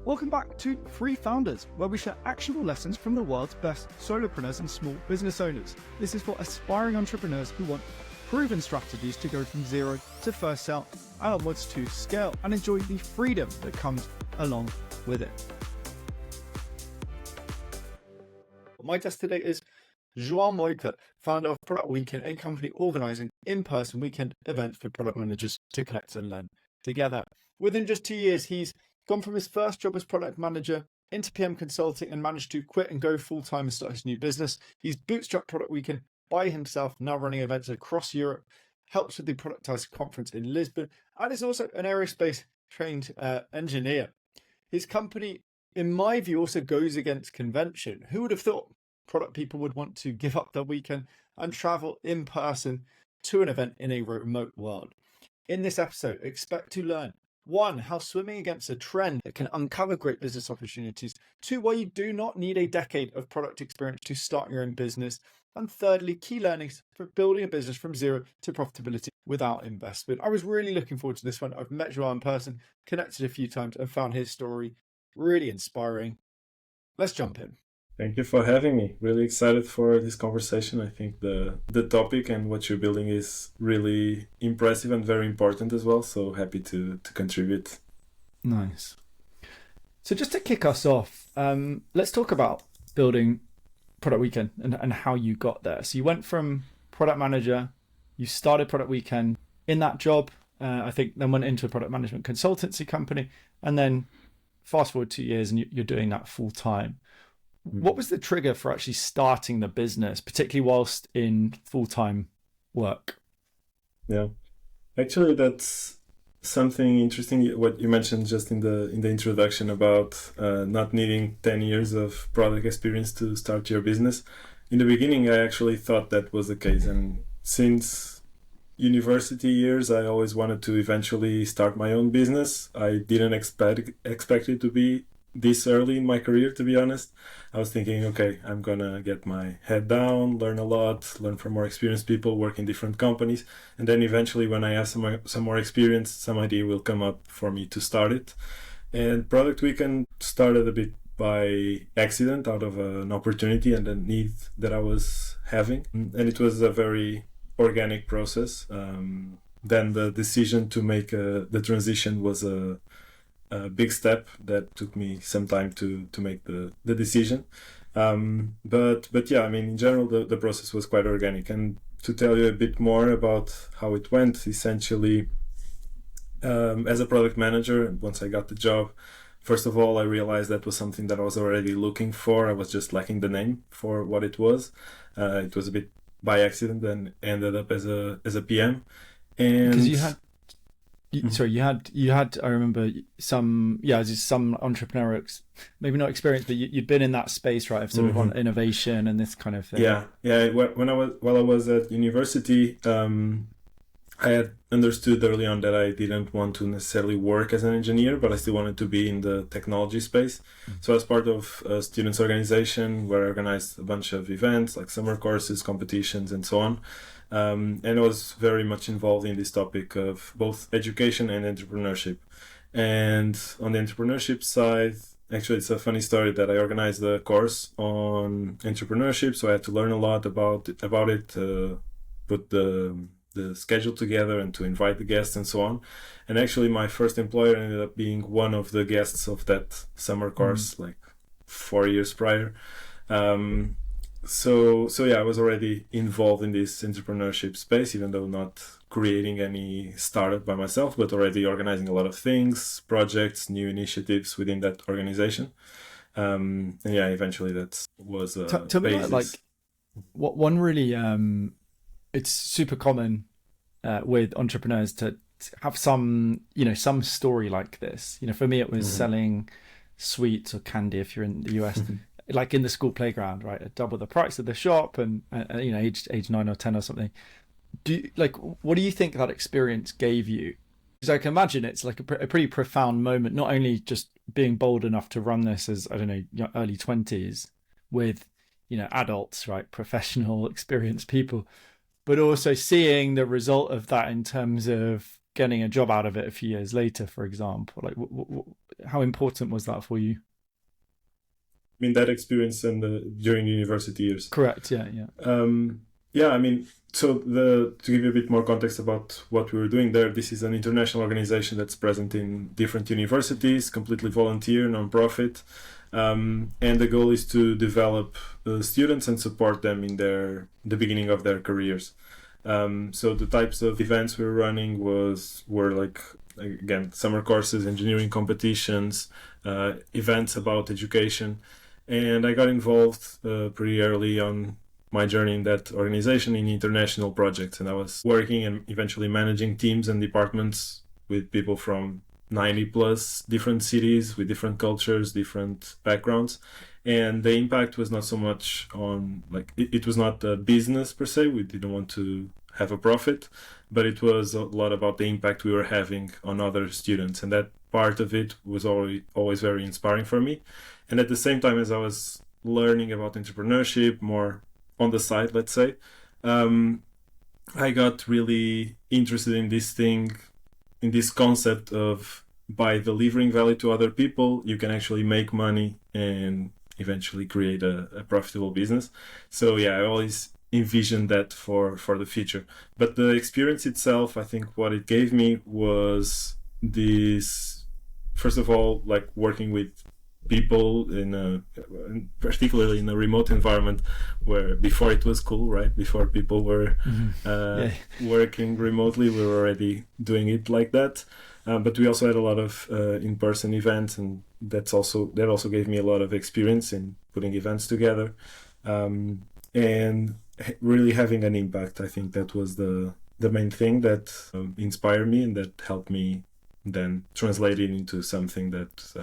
Welcome back to Free Founders, where we share actionable lessons from the world's best solopreneurs and small business owners. This is for aspiring entrepreneurs who want proven strategies to go from zero to first sale and onwards to scale and enjoy the freedom that comes along with it. My guest today is Joao Moita, founder of Product Weekend, a company organizing in-person weekend events for product managers to connect and learn together. Within just 2 years, he's gone from his first job as product manager into PM consulting and managed to quit and go full-time and start his new business. He's bootstrapped Product Weekend by himself, now running events across Europe, helps with the Productized conference in Lisbon, and is also an aerospace trained engineer. His company, in my view, also goes against convention. Who would have thought product people would want to give up their weekend and travel in person to an event in a remote world? In this episode, expect to learn 1, how swimming against a trend that can uncover great business opportunities. 2, why you do not need a decade of product experience to start your own business. And thirdly, key learnings for building a business from zero to profitability without investment. I was really looking forward to this one. I've met Joao in person, connected a few times, and found his story really inspiring. Let's jump in. Thank you for having me. Really excited for this conversation. I think the topic and what you're building is really impressive and very important as well. So happy to contribute. Nice. So just to kick us off, let's talk about building Product Weekend and how you got there. So you went from product manager, you started Product Weekend in that job, I think then went into a product management consultancy company, and then fast forward 2 years and you're doing that full time. What was the trigger for actually starting the business, particularly whilst in full-time work? Yeah, actually, that's something interesting. What you mentioned just in the introduction about not needing 10 years of product experience to start your business. In the beginning, I actually thought that was the case, and since university years, I always wanted to eventually start my own business. I didn't expect it to be this early in my career, to be honest. I was thinking, okay, I'm gonna get my head down, learn a lot, learn from more experienced people, work in different companies, and then eventually when I have some more experience, some idea will come up for me to start it. And Product Weekend started a bit by accident, out of an opportunity and a need that I was having, and it was a very organic process. Then the decision to make the transition was a big step that took me some time to make the decision. But yeah, I mean, in general, the process was quite organic. And to tell you a bit more about how it went, essentially, as a product manager, once I got the job, first of all, I realized that was something that I was already looking for. I was just lacking the name for what it was. It was a bit by accident and ended up as a PM. And because you had, I remember some entrepreneur, maybe not experience, but you'd been in that space, right? Of sort of on innovation and this kind of thing. Yeah. While I was at university, I had understood early on that I didn't want to necessarily work as an engineer, but I still wanted to be in the technology space. So as part of a students' organization where I organized a bunch of events like summer courses, competitions, and so on. And I was very much involved in this topic of both education and entrepreneurship. And on the entrepreneurship side, actually, it's a funny story that I organized a course on entrepreneurship, so I had to learn a lot about it, put the schedule together and to invite the guests and so on. And actually, my first employer ended up being one of the guests of that summer course, like 4 years prior. So yeah, I was already involved in this entrepreneurship space, even though not creating any startup by myself, but already organizing a lot of things, projects, new initiatives within that organization. And yeah, eventually that was a Tell me about, like, what one really, it's super common with entrepreneurs to have some story like this. For me, it was selling sweets or candy if you're in the US. Like in the school playground, right? At double the price of the shop, and age 9 or 10 or something. What do you think that experience gave you? Because I can imagine it's like a pretty profound moment. Not only just being bold enough to run this as, I don't know, your early 20s with adults, right? Professional, experienced people, but also seeing the result of that in terms of getting a job out of it a few years later, for example. Like, how important was that for you? I mean, that experience and during university years. Correct. Yeah. Yeah, I mean, to give you a bit more context about what we were doing there, this is an international organization that's present in different universities, completely volunteer, non-profit. And the goal is to develop students and support them in the beginning of their careers. So the types of events we were running were like, again, summer courses, engineering competitions, events about education. And I got involved pretty early on my journey in that organization in international projects. And I was working and eventually managing teams and departments with people from 90 plus different cities with different cultures, different backgrounds. And the impact was not so much on, like, it was not a business per se. We didn't want to have a profit, but it was a lot about the impact we were having on other students. And that part of it was always very inspiring for me. And at the same time as I was learning about entrepreneurship more on the side, let's say, I got really interested in this concept of, by delivering value to other people, you can actually make money and eventually create a profitable business. So yeah, I always envisioned that for the future. But the experience itself, I think what it gave me was this, first of all, like working with people particularly in a remote environment where before it was cool, right? Before people were working remotely, we were already doing it like that. But we also had a lot of in-person events, and that also gave me a lot of experience in putting events together, and really having an impact. I think that was the main thing that inspired me and that helped me then translate it into something that's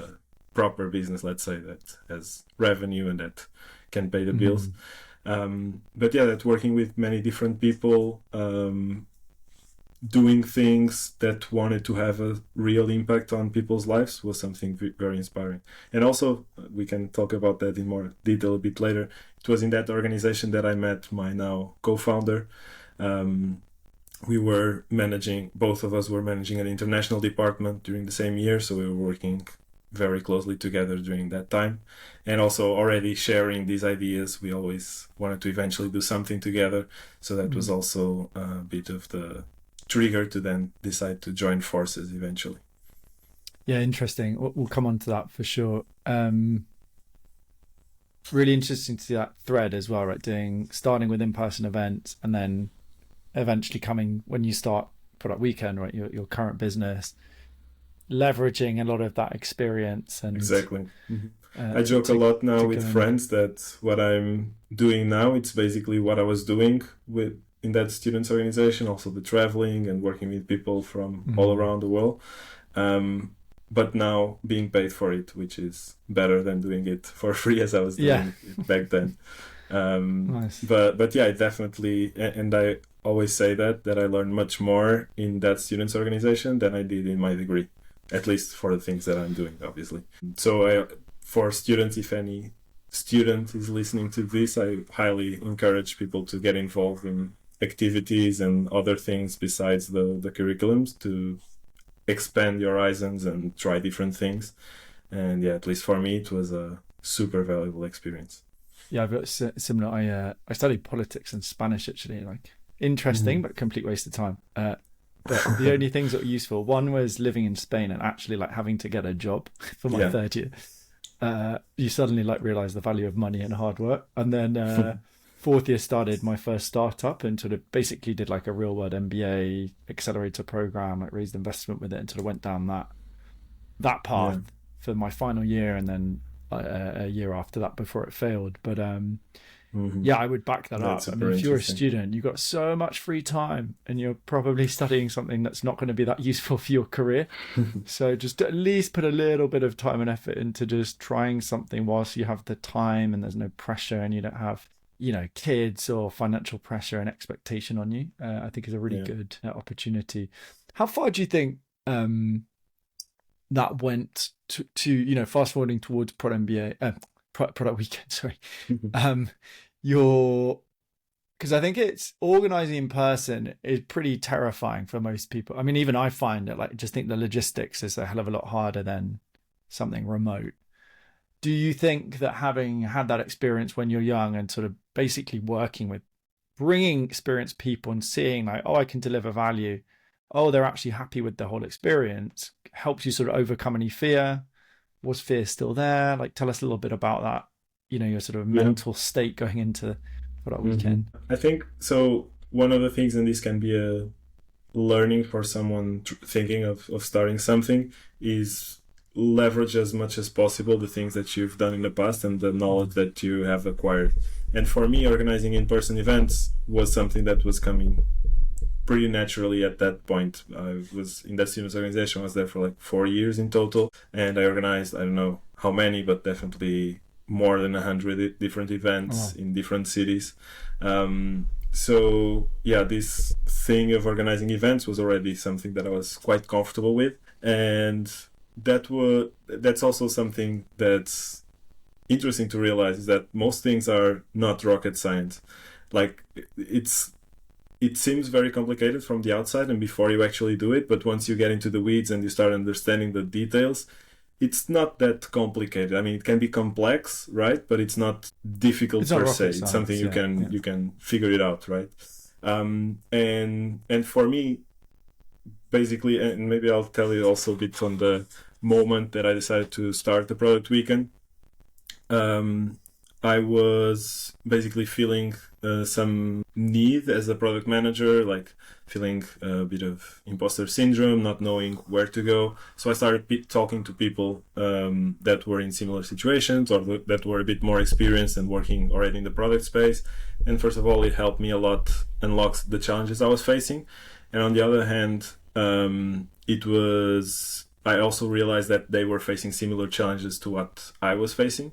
proper business, let's say, that has revenue and that can pay the bills. But yeah, that working with many different people, doing things that wanted to have a real impact on people's lives was something very inspiring. And also, we can talk about that in more detail a bit later. It was in that organization that I met my now co-founder. Both of us were managing an international department during the same year, so we were working very closely together during that time, and also already sharing these ideas. We always wanted to eventually do something together, so that was also a bit of the trigger to then decide to join forces eventually. Yeah, interesting. We'll come on to that for sure. Really interesting to see that thread as well, right? Starting with in-person events and then eventually coming, when you start Product Weekend, right, your current business, leveraging a lot of that experience. And exactly. I joke a lot now with friends that what I'm doing now, it's basically what I was doing in that students organization, also the traveling and working with people from all around the world, but now being paid for it, which is better than doing it for free as I was doing it back then. Nice. But yeah, definitely, and I always say that I learned much more in that students organization than I did in my degree, at least for the things that I'm doing, obviously. So for students, if any student is listening to this, I highly encourage people to get involved in activities and other things besides the curriculums, to expand your horizons and try different things. And yeah, at least for me, it was a super valuable experience. Yeah, I've got similar. I studied politics and Spanish, actually. Like, interesting, but complete waste of time. But the only things that were useful, one was living in Spain and actually like having to get a job for my third year. You suddenly like realize the value of money and hard work. And then fourth year started my first startup and sort of basically did like a real world MBA accelerator program, like raised investment with it, and sort of went down that path for my final year, and then a year after that before it failed. But yeah, I would back that up. I mean, if you're a student, you've got so much free time and you're probably studying something that's not going to be that useful for your career. So just at least put a little bit of time and effort into just trying something whilst you have the time and there's no pressure and you don't have, kids or financial pressure and expectation on you. I think is a really good opportunity. How far do you think that went to fast forwarding towards Product Weekend, sorry. Because I think it's organizing in person is pretty terrifying for most people. I mean, even I find it, like, just think the logistics is a hell of a lot harder than something remote. Do you think that having had that experience when you're young and sort of basically working with bringing experienced people and seeing like, oh, I can deliver value, oh, they're actually happy with the whole experience, helps you sort of overcome any fear? Was fear still there? Like, tell us a little bit about that, your sort of mental state going into Product Weekend. I think so. One of the things, and this can be a learning for someone thinking of starting something, is leverage as much as possible the things that you've done in the past and the knowledge that you have acquired. And for me, organizing in-person events was something that was coming pretty naturally at that point. I was in that students organization. I was there for like 4 years in total, and I organized, I don't know how many, but definitely more than 100 different events in different cities. So yeah, this thing of organizing events was already something that I was quite comfortable with, and that's also something that's interesting to realize, is that most things are not rocket science. Like it seems very complicated from the outside and before you actually do it, but once you get into the weeds and you start understanding the details, it's not that complicated. I mean, it can be complex, right? But it's not difficult per se. It's something you can figure it out, right? And for me, basically, and maybe I'll tell you also a bit on the moment that I decided to start the Product Weekend. I was basically feeling some need as a product manager, like feeling a bit of imposter syndrome, not knowing where to go. So I started talking to people that were in similar situations or that were a bit more experienced and working already in the product space. And first of all, it helped me a lot unlock the challenges I was facing. And on the other hand, I also realized that they were facing similar challenges to what I was facing.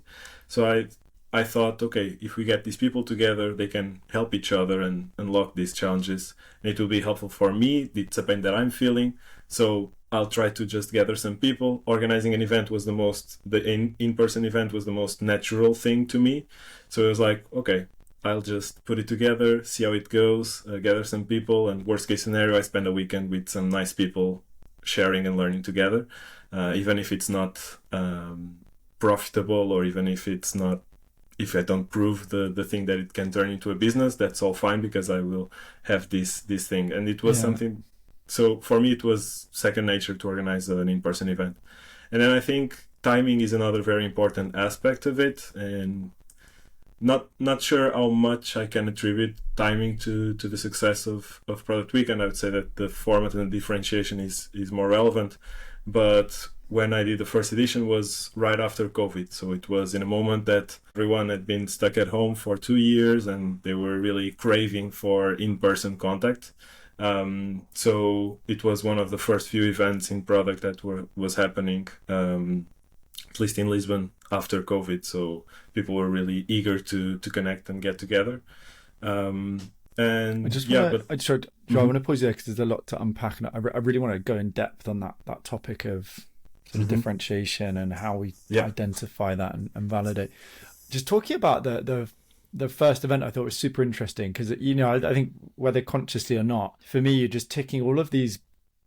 So I thought, okay, if we get these people together, they can help each other and unlock these challenges. And it will be helpful for me. It's a pain that I'm feeling. So I'll try to just gather some people. Organizing an event was the in-person event was the most natural thing to me. So it was like, okay, I'll just put it together, see how it goes, gather some people. And worst case scenario, I spend a weekend with some nice people sharing and learning together. Even if it's not profitable, or even if I don't prove the thing that it can turn into a business, that's all fine, because I will have this thing. And it was something, so for me it was second nature to organize an in-person event. And then I think timing is another very important aspect of it, and not sure how much I can attribute timing to the success of Product Weekend. I would say that the format and the differentiation is more relevant. But when I did the first edition was right after COVID. So it was in a moment that everyone had been stuck at home for 2 years and they were really craving for in-person contact. So it was one of the first few events in product that was happening, at least in Lisbon, after COVID. So people were really eager to connect and get together. And Joe, I want to pause you there because there's a lot to unpack, and I really want to go in depth on that topic of sort of differentiation and how we identify that and validate. Just talking about the first event, I thought was super interesting because I think whether consciously or not, for me, you're just ticking all of these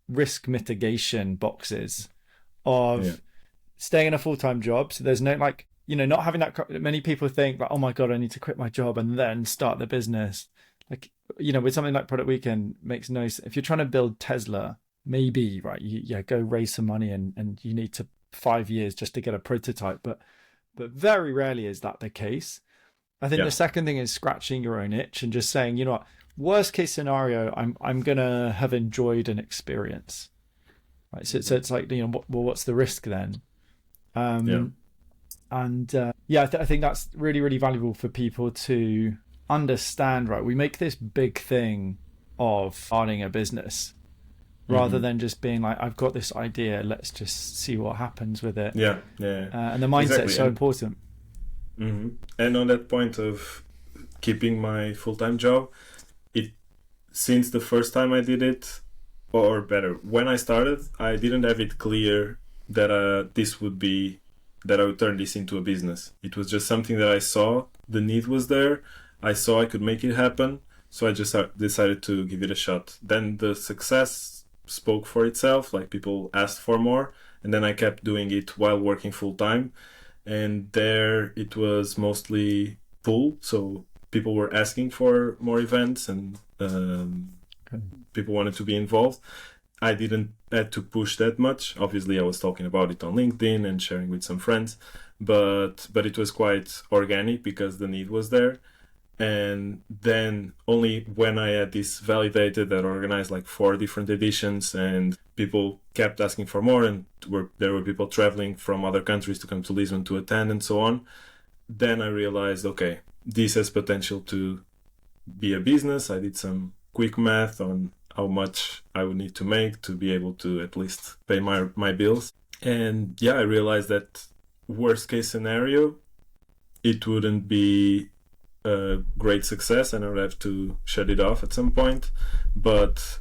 risk mitigation boxes of staying in a full-time job. So there's no not having that. Many people think like, oh my God, I need to quit my job and then start the business. Like, with something like Product Weekend makes no sense. If you're trying to build Tesla, maybe, right, you go raise some money and you need to 5 years just to get a prototype. But very rarely is that the case. I think the second thing is scratching your own itch and just saying, you know what, worst case scenario, I'm going to have enjoyed an experience. Right. So it's like, what's the risk then? I think that's really, really valuable for people to understand, right? We make this big thing of starting a business rather than just being like, I've got this idea, let's just see what happens with it. And the mindset is so important. And on that point of keeping my full-time job, since the first time I did it, or better, when I started, I didn't have it clear that I would turn this into a business. It was just something that I saw, the need was there, I saw I could make it happen, so I just decided to give it a shot. Then the success spoke for itself, like people asked for more, and then I kept doing it while working full time. And there it was mostly pull, so people were asking for more events, and people wanted to be involved. I didn't have to push that much. Obviously, I was talking about it on LinkedIn and sharing with some friends, but it was quite organic because the need was there. And then only when I had this validated, that organized like 4 different editions, and people kept asking for more, and there were people traveling from other countries to come to Lisbon to attend and so on, then I realized, okay, this has potential to be a business. I did some quick math on how much I would need to make to be able to at least pay my bills. And yeah, I realized that worst case scenario, it wouldn't be a great success and I would have to shut it off at some point. But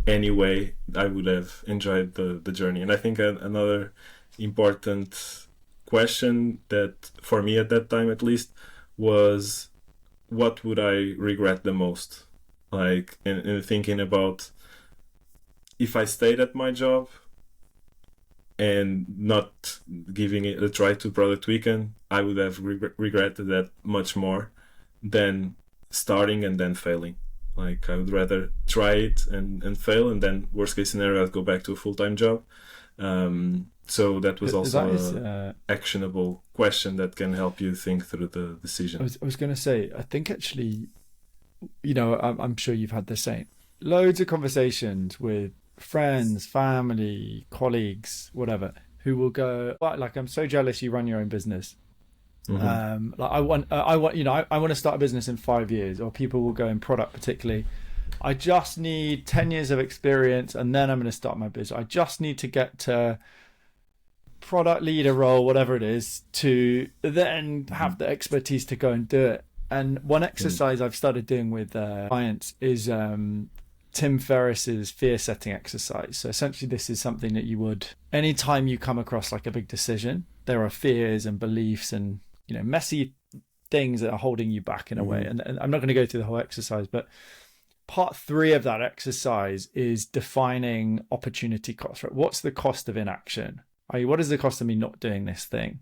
anyway, I would have enjoyed the journey. And I think another important question that, for me at that time at least, was what would I regret the most? Like, in thinking about, if I stayed at my job and not giving it a try to Product Weekend, I would have regretted that much more than starting and then failing. Like, I would rather try it and fail, and then worst case scenario, I'd go back to a full-time job. So that was also an actionable question that can help you think through the decision. I was going to say, I think actually, you know, I'm sure you've had the same. Loads of conversations with friends, family, colleagues, whatever, who will go, like, I'm so jealous you run your own business. Mm-hmm. Like I want, you know, I want to start a business in 5 years. Or people will go in product, particularly, I just need 10 years of experience and then I'm going to start my business. I just need to get to product leader role, whatever it is, to then have the expertise to go and do it. And one exercise I've started doing with clients is Tim Ferriss's fear setting exercise. So essentially this is something that you would, anytime you come across like a big decision, there are fears and beliefs and, you know, messy things that are holding you back in a way. And I'm not going to go through the whole exercise, but part 3 of that exercise is defining opportunity cost. Right? What's the cost of inaction? What is the cost of me not doing this thing?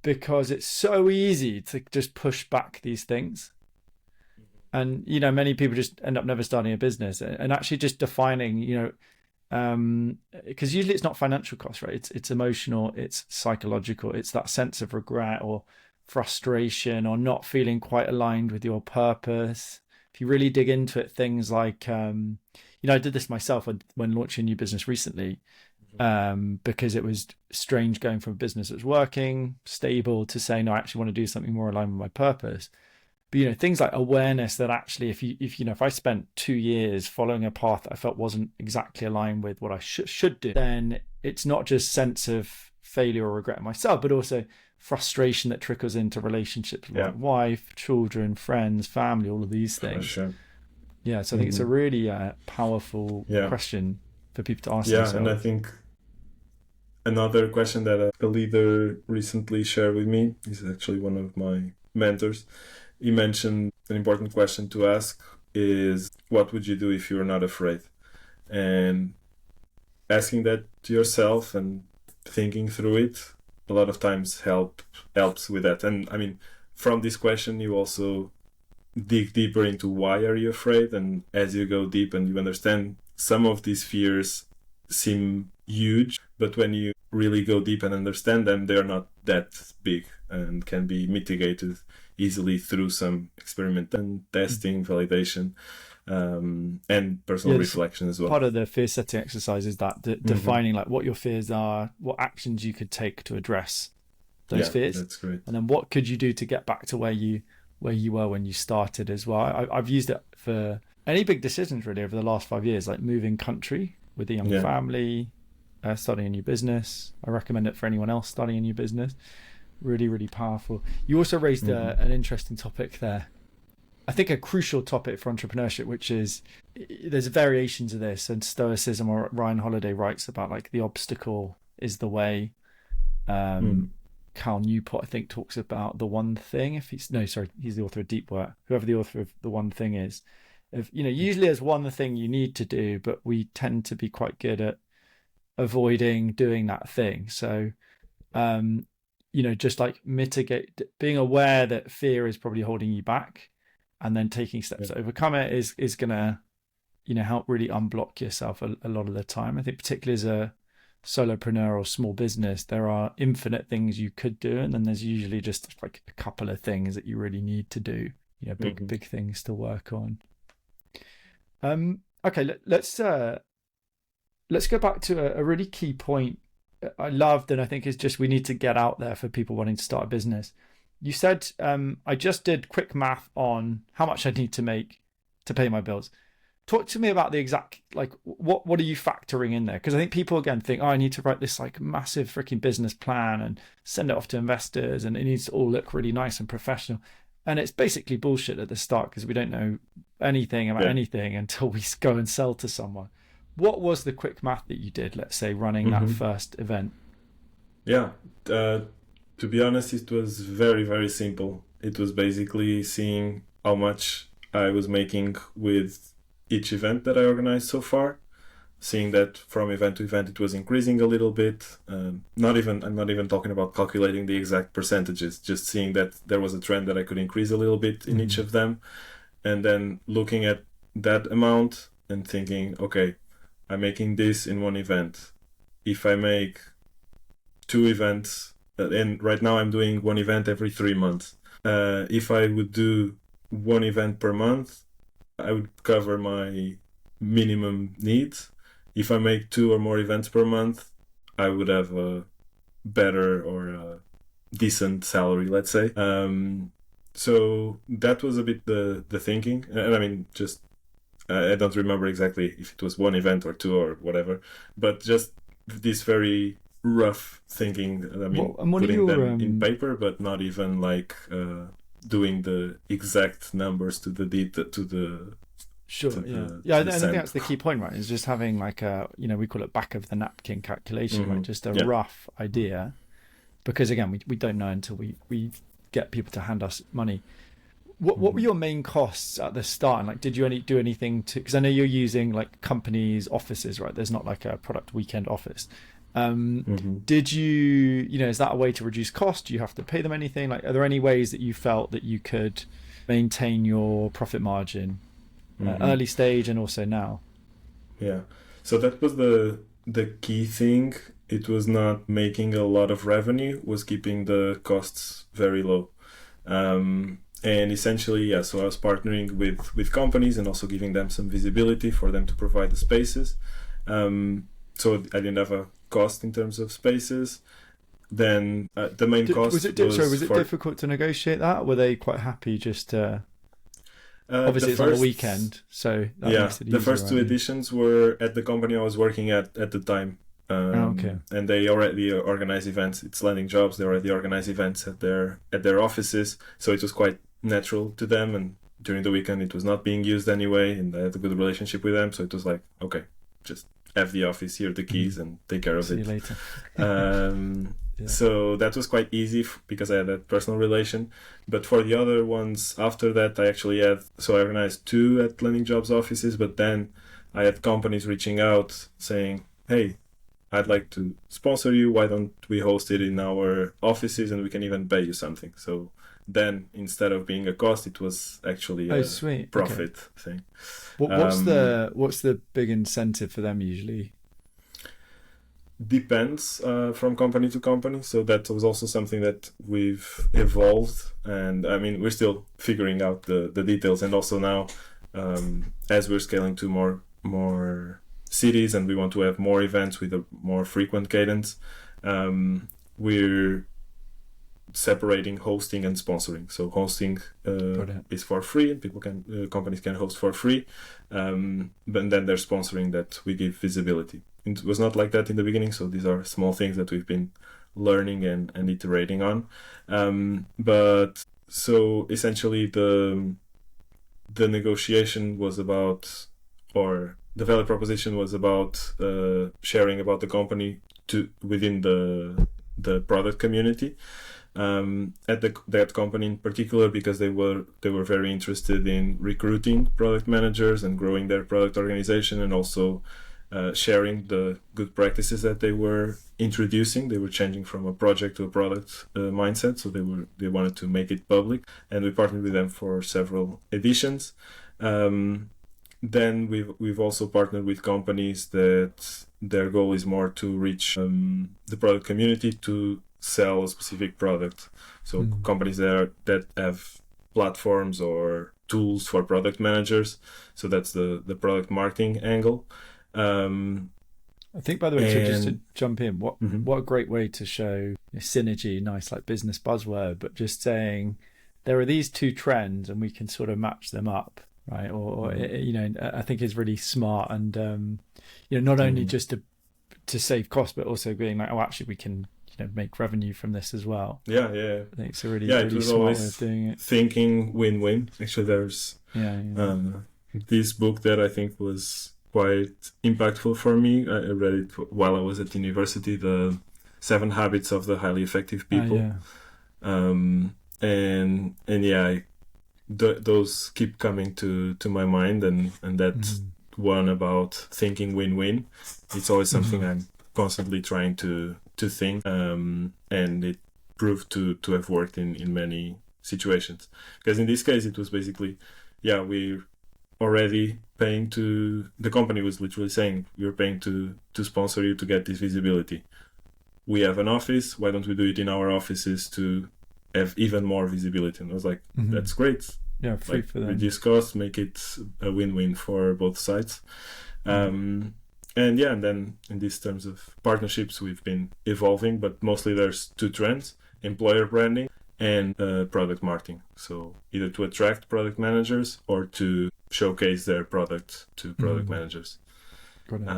Because it's so easy to just push back these things. And, you know, many people just end up never starting a business, and actually just defining, you know, because usually it's not financial cost, right? It's emotional, it's psychological, it's that sense of regret or frustration or not feeling quite aligned with your purpose. If you really dig into it, things like, you know, I did this myself when launching a new business recently, because it was strange going from a business that was working, stable, to saying, no, I actually want to do something more aligned with my purpose. But, you know, things like awareness that actually, if I spent 2 years following a path that I felt wasn't exactly aligned with what I should do, then it's not just sense of failure or regret myself, but also frustration that trickles into relationships with my wife, children, friends, family, all of these things. Sure. Yeah, so I think it's a really powerful question for people to ask themselves. And I think another question that a leader recently shared with me, is actually one of my mentors. He mentioned an important question to ask is, what would you do if you're not afraid? And asking that to yourself and thinking through it a lot of times helps with that. And I mean, from this question, you also dig deeper into why are you afraid? And as you go deep and you understand, some of these fears seem huge, but when you really go deep and understand them, they're not that big and can be mitigated easily through some experiment and testing, validation, and personal reflection as well. Part of the fear setting exercise is that defining like what your fears are, what actions you could take to address those fears. That's great. And then what could you do to get back to where you were when you started as well. I've used it for any big decisions really over the last 5 years, like moving country with a young family, starting a new business. I recommend it for anyone else starting a new business. Really, really powerful. You also raised an interesting topic there. I think a crucial topic for entrepreneurship, which is, there's variations of this, and Stoicism, or Ryan Holiday writes about like the obstacle is the way. Cal Newport, I think, talks about the one thing. He's the author of Deep Work. Whoever the author of the one thing is, Usually there's one thing you need to do, but we tend to be quite good at avoiding doing that thing. So, just like mitigate, being aware that fear is probably holding you back, and then taking steps to overcome it is gonna, help really unblock yourself a lot of the time. I think particularly as a solopreneur or small business, there are infinite things you could do, and then there's usually just like a couple of things that you really need to do. Big things to work on. Okay, let's go back to a really key point I loved, and I think is just we need to get out there for people wanting to start a business. You said, I just did quick math on how much I need to make to pay my bills. Talk to me about the exact, like, what are you factoring in there? Because I think people again think, I need to write this like massive freaking business plan and send it off to investors, and it needs to all look really nice and professional. And it's basically bullshit at the start because we don't know anything about anything until we go and sell to someone. What was the quick math that you did, let's say, running that first event? Yeah, to be honest, it was very, very simple. It was basically seeing how much I was making with each event that I organized so far, seeing that from event to event it was increasing a little bit. I'm not even talking about calculating the exact percentages, just seeing that there was a trend that I could increase a little bit in each of them, and then looking at that amount and thinking, okay, I'm making this in one event. If I make 2 events, and right now I'm doing one event every 3 months. If I would do one event per month, I would cover my minimum needs. If I make 2 or more events per month, I would have a better or a decent salary, let's say. So that was a bit the thinking. And I mean, just I don't remember exactly if it was 1 event or 2 or whatever, but just this very rough thinking. I mean, putting them in paper, but not even like doing the exact numbers to the Sure. I think that's the key point, right? Is just having like we call it back of the napkin calculation, right? Just a rough idea, because again, we don't know until we get people to hand us money. What were your main costs at the start? And like, did you do anything to? Because I know you're using like companies' offices, right? There's not like a product weekend office. Did you, is that a way to reduce cost? Do you have to pay them anything? Like, are there any ways that you felt that you could maintain your profit margin early stage and also now? Yeah. So that was the key thing. It was not making a lot of revenue, was keeping the costs very low. And essentially, so I was partnering with companies and also giving them some visibility for them to provide the spaces. So I didn't have a cost in terms of spaces. Then the main cost was it difficult to negotiate that? Were they quite happy just obviously it's on the weekend, so that makes it easier, the first 2 editions were at the company I was working at the time. And they already organize events. It's landing jobs. They already organize events at their offices, so it was quite natural to them. And during the weekend, it was not being used anyway, and I had a good relationship with them. So it was like, okay, just have the office, here are the keys, and take care of it. See you later. So that was quite easy because I had that personal relation. But for the other ones after that, I organized 2 at landing jobs offices, but then I had companies reaching out saying, hey, I'd like to sponsor you. Why don't we host it in our offices and we can even pay you something? So then instead of being a cost, it was actually a profit thing. What's the big incentive for them usually? Depends from company to company. So that was also something that we've evolved. And I mean, we're still figuring out the details. And also now, as we're scaling to more cities and we want to have more events with a more frequent cadence, we're separating hosting and sponsoring. So hosting is for free, and companies can host for free, but then there's sponsoring that we give visibility. It was not like that in the beginning, so these are small things that we've been learning and iterating on. But so essentially the negotiation was about, or the value proposition was about sharing about the company within the product community. at that company in particular, because they were very interested in recruiting product managers and growing their product organization, and also sharing the good practices that they were introducing. They were changing from a project to a product mindset, so they wanted to make it public, and we partnered with them for several editions. Then we've also partnered with companies that their goal is more to reach the product community to sell a specific product. So companies that have platforms or tools for product managers. So that's the product marketing angle. I think, by the way, just to jump in, what a great way to show synergy, nice like business buzzword, but just saying there are these two trends and we can sort of match them up, right? Or I think is really smart, and not only just to save cost, but also being like, oh, actually we can make revenue from this as well. Yeah. I think it's a really it was smart always way of doing it. Thinking win-win. Actually, there's this book that I think was quite impactful for me. I read it while I was at university, the 7 Habits of the Highly Effective People. Those keep coming to my mind, and that one about thinking win-win. It's always something I'm constantly trying to think, and it proved to have worked in many situations. Because in this case, it was basically, we're already paying to, the company was literally saying, we're paying to sponsor you to get this visibility. We have an office, why don't we do it in our offices to have even more visibility? And I was like, that's great. Yeah, free for them. Reduce costs, make it a win-win for both sides. And then in these terms of partnerships, we've been evolving, but mostly there's 2 trends: employer branding and product marketing. So either to attract product managers or to showcase their product to product managers. Got it.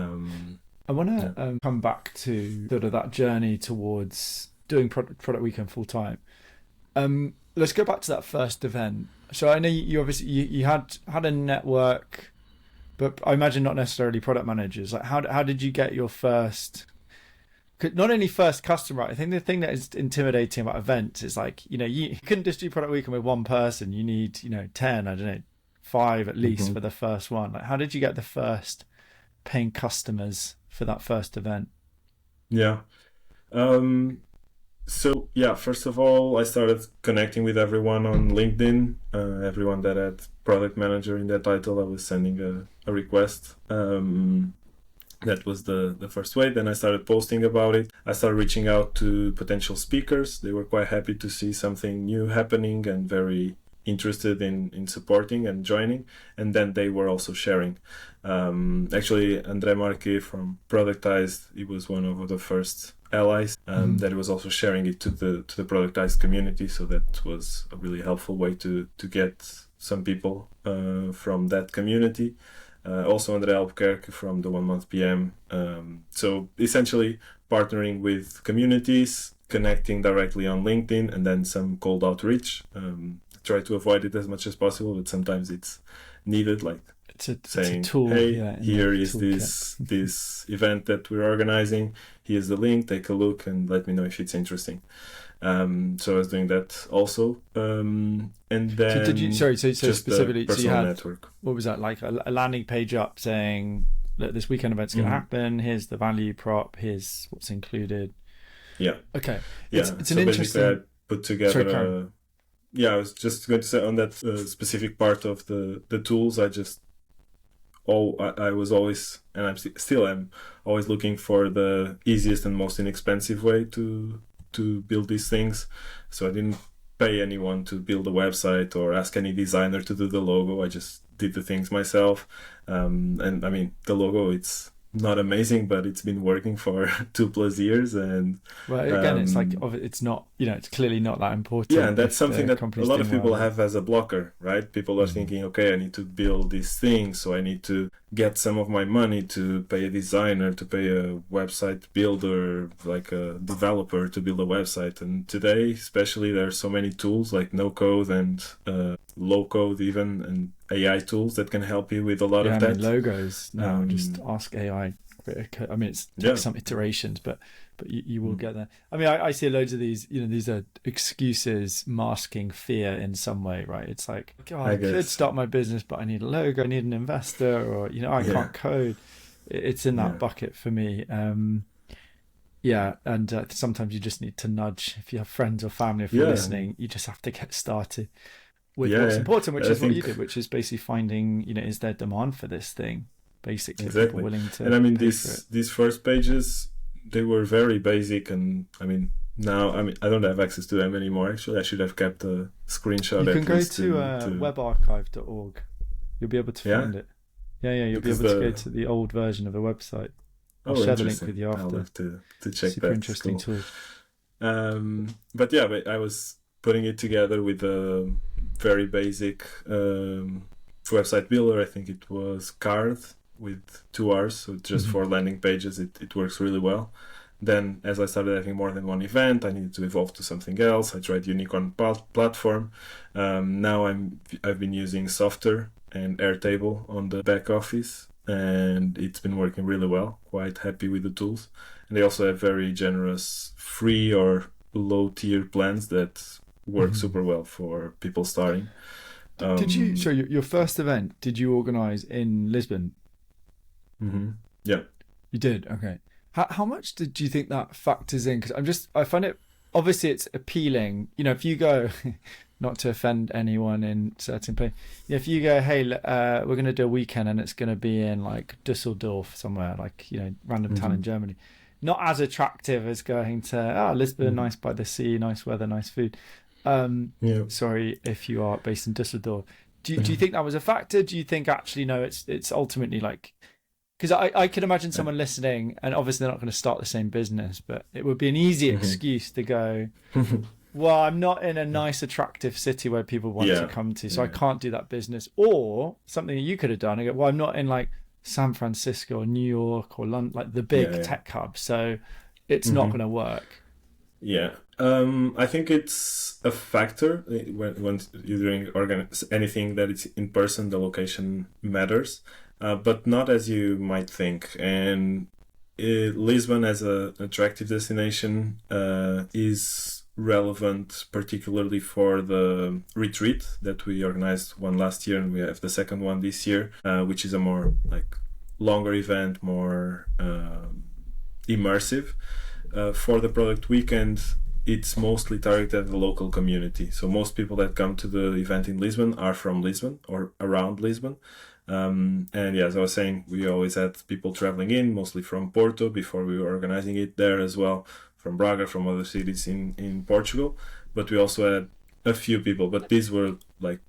I want to come back to sort of that journey towards doing Product Weekend full time. Let's go back to that first event. So I know you obviously you had a network, but I imagine not necessarily product managers. Like how did you get your first, not only first customer? I think the thing that is intimidating about events is like, you couldn't just do Product Weekend with one person. You need 10, I don't know, 5 at least for the first one. Like how did you get the first paying customers for that first event? First of all, I started connecting with everyone on LinkedIn. Everyone that had product manager in that title, I was sending a request. That was the first way. Then I started posting about it. I started reaching out to potential speakers. They were quite happy to see something new happening and very interested in supporting and joining. And then they were also sharing. Actually, André Marquet from Productized, he was one of the first allies that was also sharing it to the Productized community. So that was a really helpful way to get some people from that community. Also André Albuquerque from the 1 Month PM. So essentially partnering with communities, connecting directly on LinkedIn, and then some cold outreach. Try to avoid it as much as possible, but sometimes it's needed, like saying, it's a tool, hey, here is this event that we're organizing. Here's the link, take a look and let me know if it's interesting. So I was doing that also. And then so specifically, personal so you had, network. What was that, like a landing page up saying, look, this weekend event's going to happen, here's the value prop, here's what's included. Yeah. Okay. Yeah. It's an interesting... I put together I was just going to say on that specific part of the tools, I was always, and I'm still am always looking for the easiest and most inexpensive way to build these things. So I didn't pay anyone to build a website or ask any designer to do the logo. I just did the things myself. And I mean, the logo, it's not amazing, but it's been working for 2+ years. And well, again, it's like, it's not, it's clearly not that important. Yeah, and that's something that a lot of people have as a blocker, right? People are thinking, okay, I need to build these things, so I need to get some of my money to pay a designer, to pay a website builder, like a developer to build a website. And today, especially, there are so many tools like no code and low code even, and AI tools that can help you with a lot of that. Logos now, just ask AI. I mean, it takes some iterations, but but you will get there. I mean, I see loads of these, these are excuses masking fear in some way, right? It's like, God, I could start my business, but I need a logo, I need an investor, or, I can't code. It's in that bucket for me. And sometimes you just need to nudge. If you have friends or family, if you're listening, you just have to get started with what's important, which is what you did, which is basically finding, is there demand for this thing? Basically, people willing to. And I mean, these first pages, they were very basic, and I mean, now I don't have access to them anymore. Actually, I should have kept a screenshot. You can go to webarchive.org. You'll be able to find it. You'll be able to go to the old version of the website. I'll share the link with you after. I'll have to check Super that. Interesting tool. But I was putting it together with a very basic website builder. I think it was Card with 2 R's, so just for landing pages, it works really well. Then, as I started having more than one event, I needed to evolve to something else. I tried Unicorn platform. Now I've been using Software and Airtable on the back office, and it's been working really well. Quite happy with the tools. And they also have very generous free or low tier plans that work super well for people starting. Did you? So your first event, did you organize in Lisbon? Yeah, you did. Okay. How much do you think that factors in? Because I find it, obviously it's appealing. If you go, not to offend anyone in certain place, if you go, hey, we're going to do a weekend and it's going to be in like Düsseldorf somewhere, like random town in Germany, not as attractive as going to Lisbon, nice by the sea, nice weather, nice food. Sorry if you are based in Düsseldorf. Do you think that was a factor? Do you think actually no, it's ultimately like, because I could imagine someone listening, and obviously they're not going to start the same business, but it would be an easy excuse to go, well, I'm not in a nice, attractive city where people want to come to, so I can't do that business. Or something that you could have done, I go, well, I'm not in like San Francisco or New York or London, like the big tech hub, so it's not going to work. Yeah. I think it's a factor when you're doing anything that is in person, the location matters. But not as you might think. And Lisbon as an attractive destination is relevant, particularly for the retreat that we organized one last year, and we have the second one this year, which is a more like longer event, more immersive. For the product weekend, it's mostly targeted at the local community. So most people that come to the event in Lisbon are from Lisbon or around Lisbon. As I was saying, we always had people traveling in, mostly from Porto before we were organizing it there as well, from Braga, from other cities in Portugal. But we also had a few people, but these were like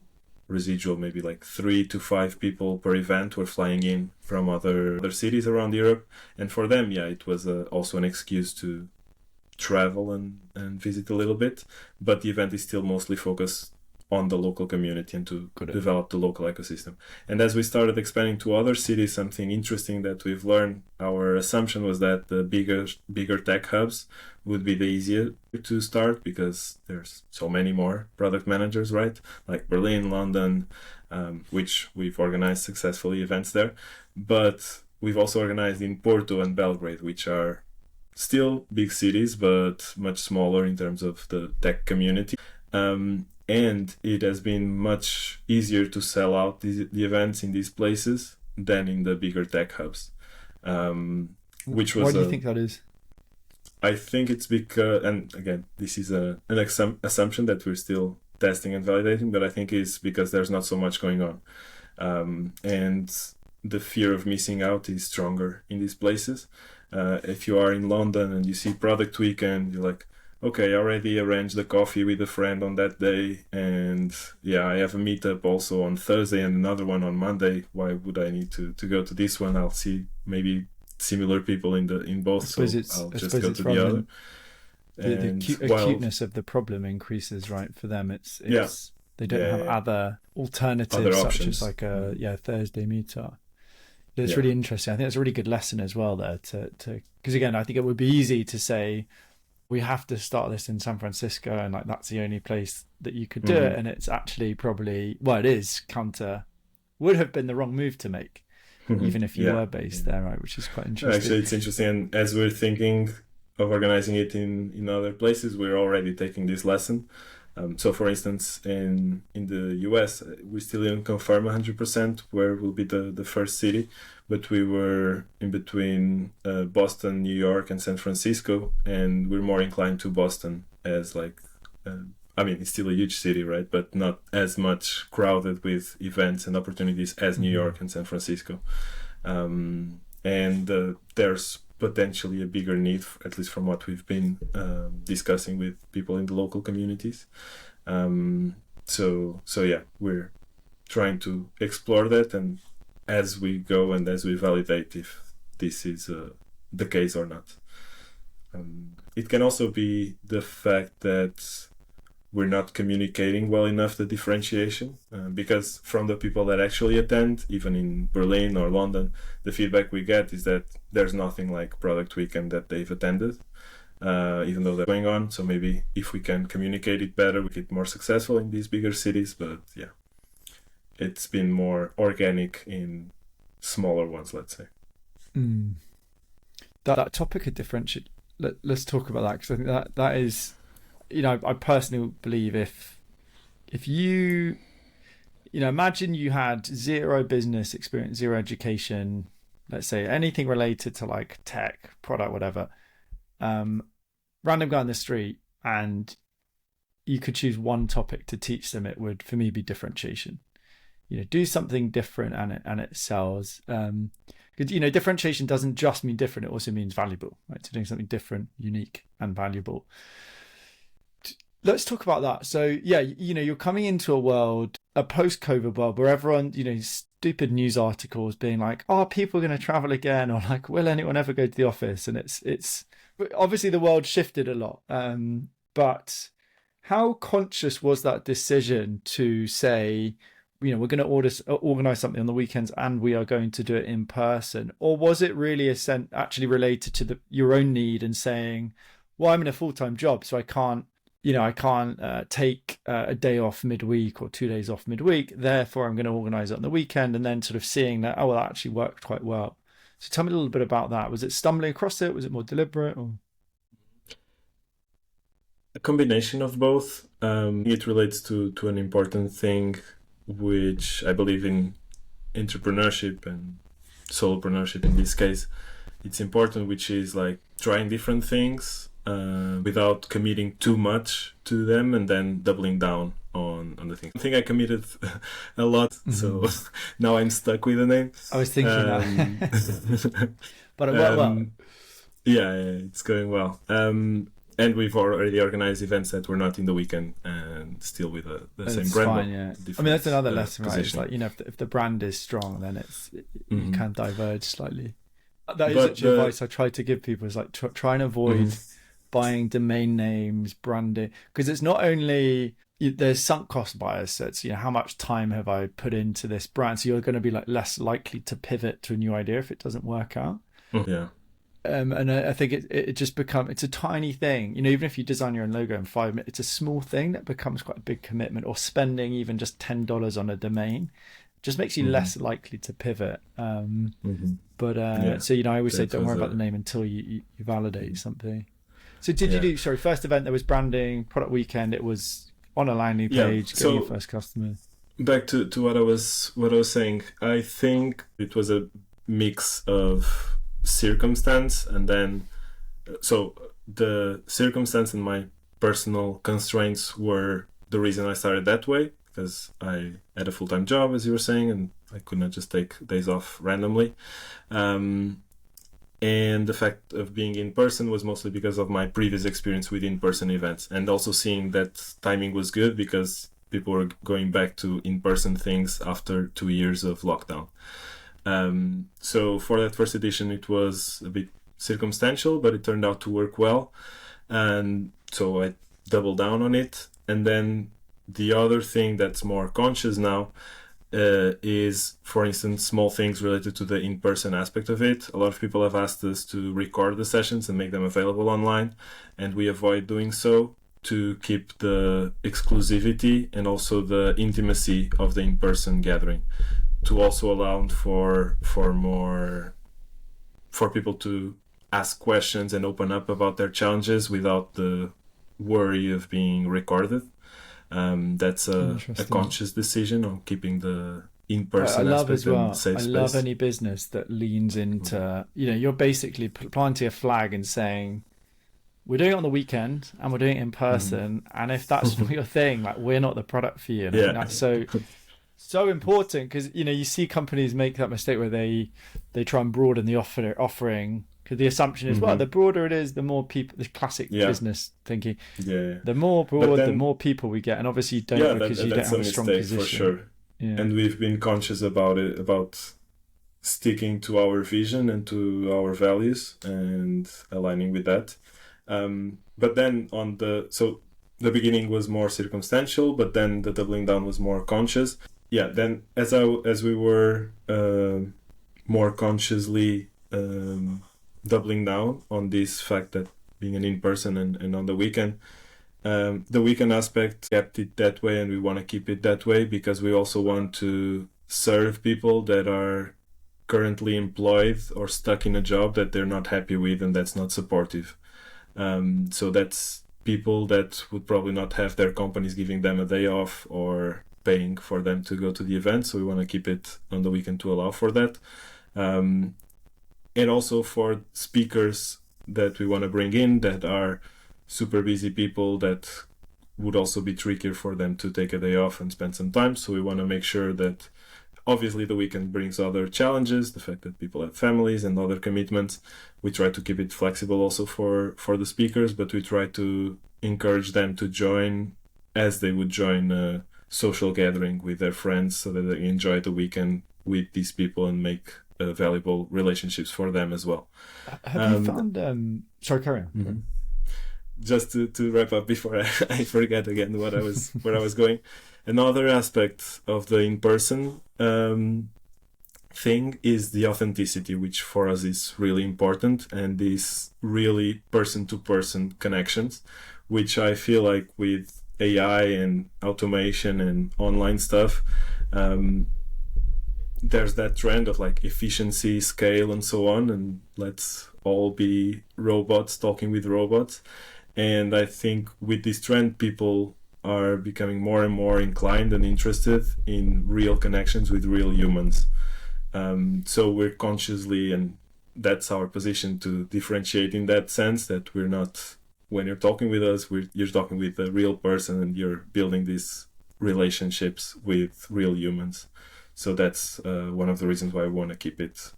residual, maybe like 3 to 5 people per event were flying in from other cities around Europe. And for them, it was also an excuse to travel and visit a little bit. But the event is still mostly focused on the local community and to develop the local ecosystem. And as we started expanding to other cities, something interesting that we've learned, our assumption was that the bigger tech hubs would be the easier to start because there's so many more product managers, right? Like Berlin, London, which we've organized successfully events there. But we've also organized in Porto and Belgrade, which are still big cities, but much smaller in terms of the tech community. And it has been much easier to sell out the events in these places than in the bigger tech hubs. Which was why do you think that is? I think it's because, and again, this is an assumption that we're still testing and validating, but I think it's because there's not so much going on. And the fear of missing out is stronger in these places. If you are in London and you see Product Weekend, you're like, okay, I already arranged the coffee with a friend on that day, and I have a meetup also on Thursday and another one on Monday. Why would I need to go to this one? I'll see maybe similar people in both, so I'll just go to the other. The acuteness of the problem increases, right? For them, it's they don't have other alternatives such as like a Thursday meetup. It's really interesting. I think it's a really good lesson as well there to because again, I think it would be easy to say we have to start this in San Francisco and like that's the only place that you could do it, and it's actually probably would have been the wrong move to make, even if you were based there, right? Which is quite interesting. Actually, it's interesting. And as we're thinking organizing it in other places, we're already taking this lesson. So, for instance, in the US, we still didn't confirm 100% where will be the first city, but we were in between Boston, New York, and San Francisco, and we're more inclined to Boston as like, I mean, it's still a huge city, right? But not as much crowded with events and opportunities as New York and San Francisco. And there's potentially a bigger need, at least from what we've been discussing with people in the local communities. So yeah, we're trying to explore that, and as we go and as we validate if this is the case or not. It can also be the fact that we're not communicating well enough the differentiation, because from the people that actually attend, even in Berlin or London, the feedback we get is that there's nothing like Product Weekend that they've attended, even though they're going on. So maybe if we can communicate it better, we get more successful in these bigger cities. But yeah, it's been more organic in smaller ones, let's say. That topic of differentiate, let's talk about that, because I think that is, I personally believe if you imagine you had zero business experience, zero education, let's say anything related to like tech, product, whatever, random guy on the street, and you could choose one topic to teach them, it would, for me, be differentiation. Do something different and it sells. Because, differentiation doesn't just mean different, it also means valuable, right? So doing something different, unique, and valuable. Let's talk about that. So yeah, you're coming into a world, a post-COVID world, where everyone, stupid news articles being like, "Oh, people are going to travel again," or like, "Will anyone ever go to the office?" And it's obviously the world shifted a lot. But how conscious was that decision to say, we're going to organize something on the weekends and we are going to do it in person? Or was it really actually related to your own need and saying, well, I'm in a full-time job, so I can't take a day off midweek or 2 days off midweek. Therefore, I'm going to organize it on the weekend, and then sort of seeing that, that actually worked quite well. So tell me a little bit about that. Was it stumbling across it? Was it more deliberate? Or? A combination of both. It relates to an important thing, which I believe in entrepreneurship and solopreneurship in this case. It's important, which is like trying different things without committing too much to them and then doubling down on the thing. I think I committed a lot, so now I'm stuck with the name. I was thinking that. But it went well. Yeah, it's going well. And we've already organized events that were not in the weekekend and still with the same brand. Fine, yeah. I mean, that's another lesson, right? It's like, if the brand is strong, then you can diverge slightly. That is actually advice I try to give people, is like try and avoid buying domain names, branding, because it's not only there's sunk cost bias. So it's, how much time have I put into this brand? So you're going to be like less likely to pivot to a new idea if it doesn't work out. Yeah. And I think it just it's a tiny thing, even if you design your own logo in 5 minutes, it's a small thing that becomes quite a big commitment. Or spending even just $10 on a domain just makes you less likely to pivot. But so I always say, don't worry about the name until you validate something. So did you do, first event, there was branding, product weekend, it was on a landing page, getting your first customer. Back to what I was saying, I think it was a mix of circumstance, and then so the circumstance and my personal constraints were the reason I started that way, because I had a full-time job, as you were saying, and I could not just take days off randomly. And the fact of being in person was mostly because of my previous experience with in-person events, and also seeing that timing was good because people were going back to in-person things after 2 years of lockdown. So for that first edition, it was a bit circumstantial, but it turned out to work well. And so I doubled down on it. And then the other thing that's more conscious now is, for instance, small things related to the in-person aspect of it. A lot of people have asked us to record the sessions and make them available online, and we avoid doing so to keep the exclusivity and also the intimacy of the in-person gathering, to also allow for people to ask questions and open up about their challenges without the worry of being recorded. That's a conscious decision on keeping the in-person aspect and safe space. I love any business that leans into, you're basically planting a flag and saying, we're doing it on the weekend and we're doing it in person. And if that's not your thing, like, we're not the product for you. And I think that's so important, because, you see companies make that mistake where they try and broaden the offering, because the assumption is, well, the broader it is, the more people, the classic business thinking, the more broad, the more people we get. And obviously you don't, because you don't have a strong position. For sure. Yeah. And we've been conscious about it, about sticking to our vision and to our values and aligning with that. But then the beginning was more circumstantial, but then the doubling down was more conscious. Yeah. Then as we were more consciously doubling down on this fact that being an in-person and on the weekend, the weekend aspect kept it that way, and we want to keep it that way because we also want to serve people that are currently employed or stuck in a job that they're not happy with and that's not supportive. So that's people that would probably not have their companies giving them a day off or paying for them to go to the event. So we want to keep it on the weekend to allow for that. And also for speakers that we want to bring in that are super busy people that would also be trickier for them to take a day off and spend some time. So we want to make sure that obviously the weekend brings other challenges, the fact that people have families and other commitments. We try to keep it flexible also for the speakers, but we try to encourage them to join as they would join a social gathering with their friends, so that they enjoy the weekend with these people and make valuable relationships for them as well. Have you found... Sorry, carry on. Mm-hmm. Just to wrap up before I forget again where I was going. Another aspect of the in-person thing is the authenticity, which for us is really important, and these really person-to-person connections, which I feel like with AI and automation and online stuff, there's that trend of like efficiency, scale, and so on, and let's all be robots talking with robots. And I think with this trend, people are becoming more and more inclined and interested in real connections with real humans. So we're consciously, and that's our position, to differentiate in that sense, that we're not, when you're talking with us, you're talking with a real person and you're building these relationships with real humans. So that's one of the reasons why I want to keep it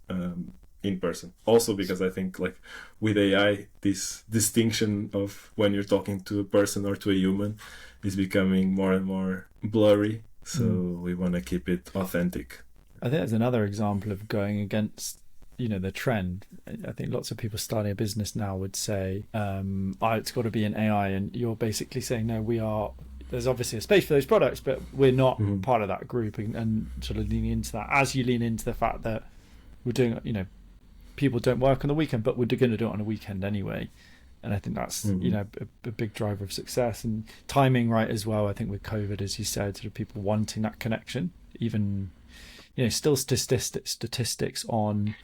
in person. Also because I think like with AI, this distinction of when you're talking to a person or to a human is becoming more and more blurry. So we want to keep it authentic. I think that's another example of going against, the trend. I think lots of people starting a business now would say, it's got to be an AI. And you're basically saying, no, there's obviously a space for those products, but we're not part of that group, and sort of leaning into that as you lean into the fact that we're doing, people don't work on the weekend, but we're going to do it on a weekend anyway. And I think that's, a big driver of success, and timing right as well. I think with COVID, as you said, sort of people wanting that connection, even, still statistics on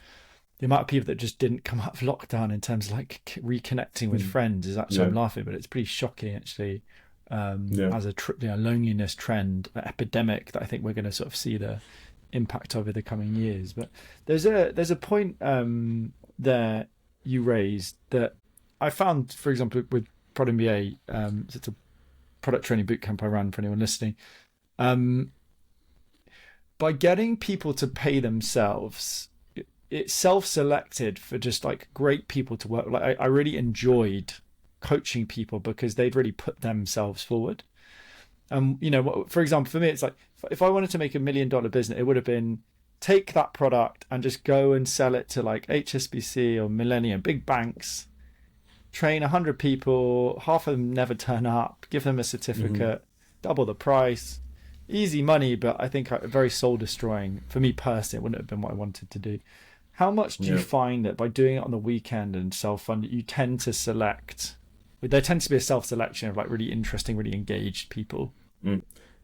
the amount of people that just didn't come out of lockdown in terms of like reconnecting with friends is actually, I'm laughing, but it's pretty shocking actually, as a loneliness trend, an epidemic that I think we're going to sort of see the impact over the coming years. But there's a point there you raised that I found, for example, with Prod MBA, it's a product training bootcamp I ran for anyone listening. By getting people to pay themselves, it's self-selected for just like great people to work. Like I really enjoyed coaching people because they'd really put themselves forward. For example, for me, it's like if I wanted to make $1 million business, it would have been take that product and just go and sell it to like HSBC or Millennium, big banks, train 100 people, half of them never turn up, give them a certificate, double the price, easy money, but I think very soul destroying. For me personally, it wouldn't have been what I wanted to do. How much do you find that by doing it on the weekend and self-funded, you tend to select, there tends to be a self-selection of like really interesting, really engaged people?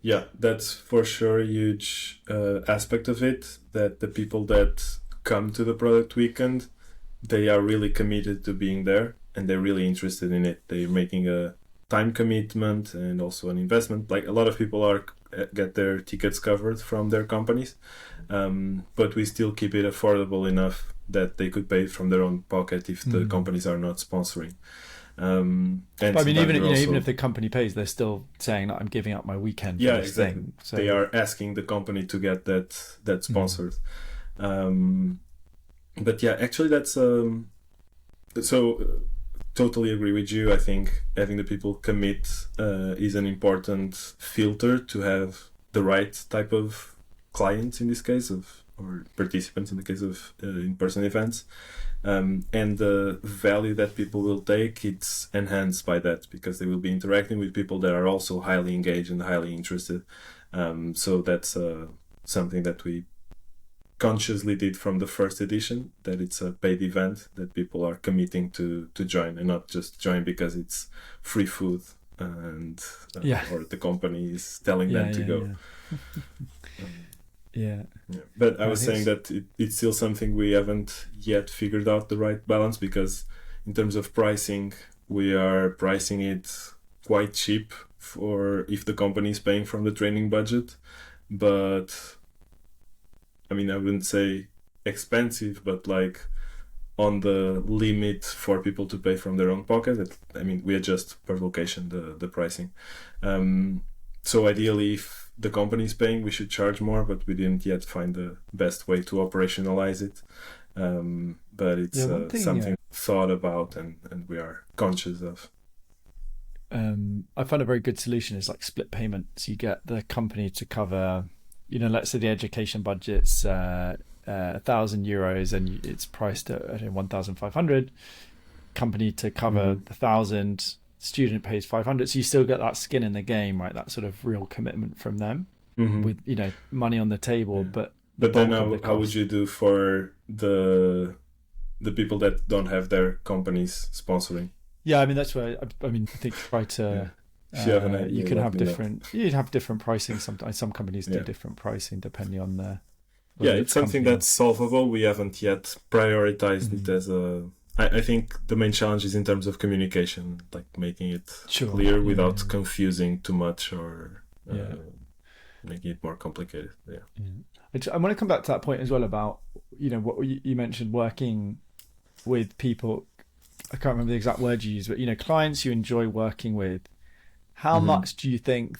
Yeah, that's for sure a huge aspect of it, that the people that come to the product weekend they are really committed to being there and they're really interested in it. They're making a time commitment and also an investment. Like a lot of people are get their tickets covered from their companies, but we still keep it affordable enough that they could pay it from their own pocket if the companies are not sponsoring. And I mean, even if the company pays, they're still saying that I'm giving up my weekend. Yeah, exactly. Thing. So they are asking the company to get that sponsored. But yeah, actually, that's so. Totally agree with you. I think having the people commit is an important filter to have the right type of clients in this case or participants in the case of in-person events. And the value that people will take, it's enhanced by that because they will be interacting with people that are also highly engaged and highly interested. So that's something that we consciously did from the first edition, that it's a paid event that people are committing to join and not just join because it's free food and or the company is telling them to go. But I was saying that it's still something we haven't yet figured out the right balance, because in terms of pricing, we are pricing it quite cheap for if the company is paying from the training budget, but I mean, I wouldn't say expensive, but like on the limit for people to pay from their own pocket. I mean, we adjust per location the pricing. So ideally, if the company is paying, we should charge more, but we didn't yet find the best way to operationalize it. But it's something thought about and we are conscious of. I find a very good solution is like split payments. You get the company to cover, let's say the education budget's €1,000 and it's priced at 1,500. Company to cover the 1,000, student pays 500. So you still get that skin in the game, right? That sort of real commitment from them with money on the table. But then how would you do for the people that don't have their companies sponsoring? Yeah, I mean that's where I think try to. You can have different pricing. Sometimes some companies do different pricing depending on the. It's something that's solvable. We haven't yet prioritized it as a. I think the main challenge is in terms of communication, like making it clear without confusing too much or making it more complicated. I want to come back to that point as well about what you mentioned, working with people. I can't remember the exact word you used, but clients you enjoy working with. How much do you think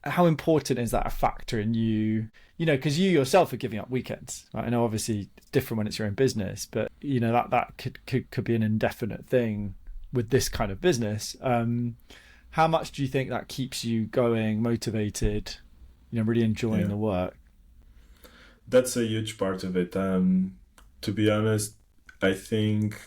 how important is that a factor in you? Because you yourself are giving up weekends, right? I know obviously it's different when it's your own business, but that could be an indefinite thing with this kind of business. How much do you think that keeps you going, motivated, really enjoying the work? That's a huge part of it. To be honest, I think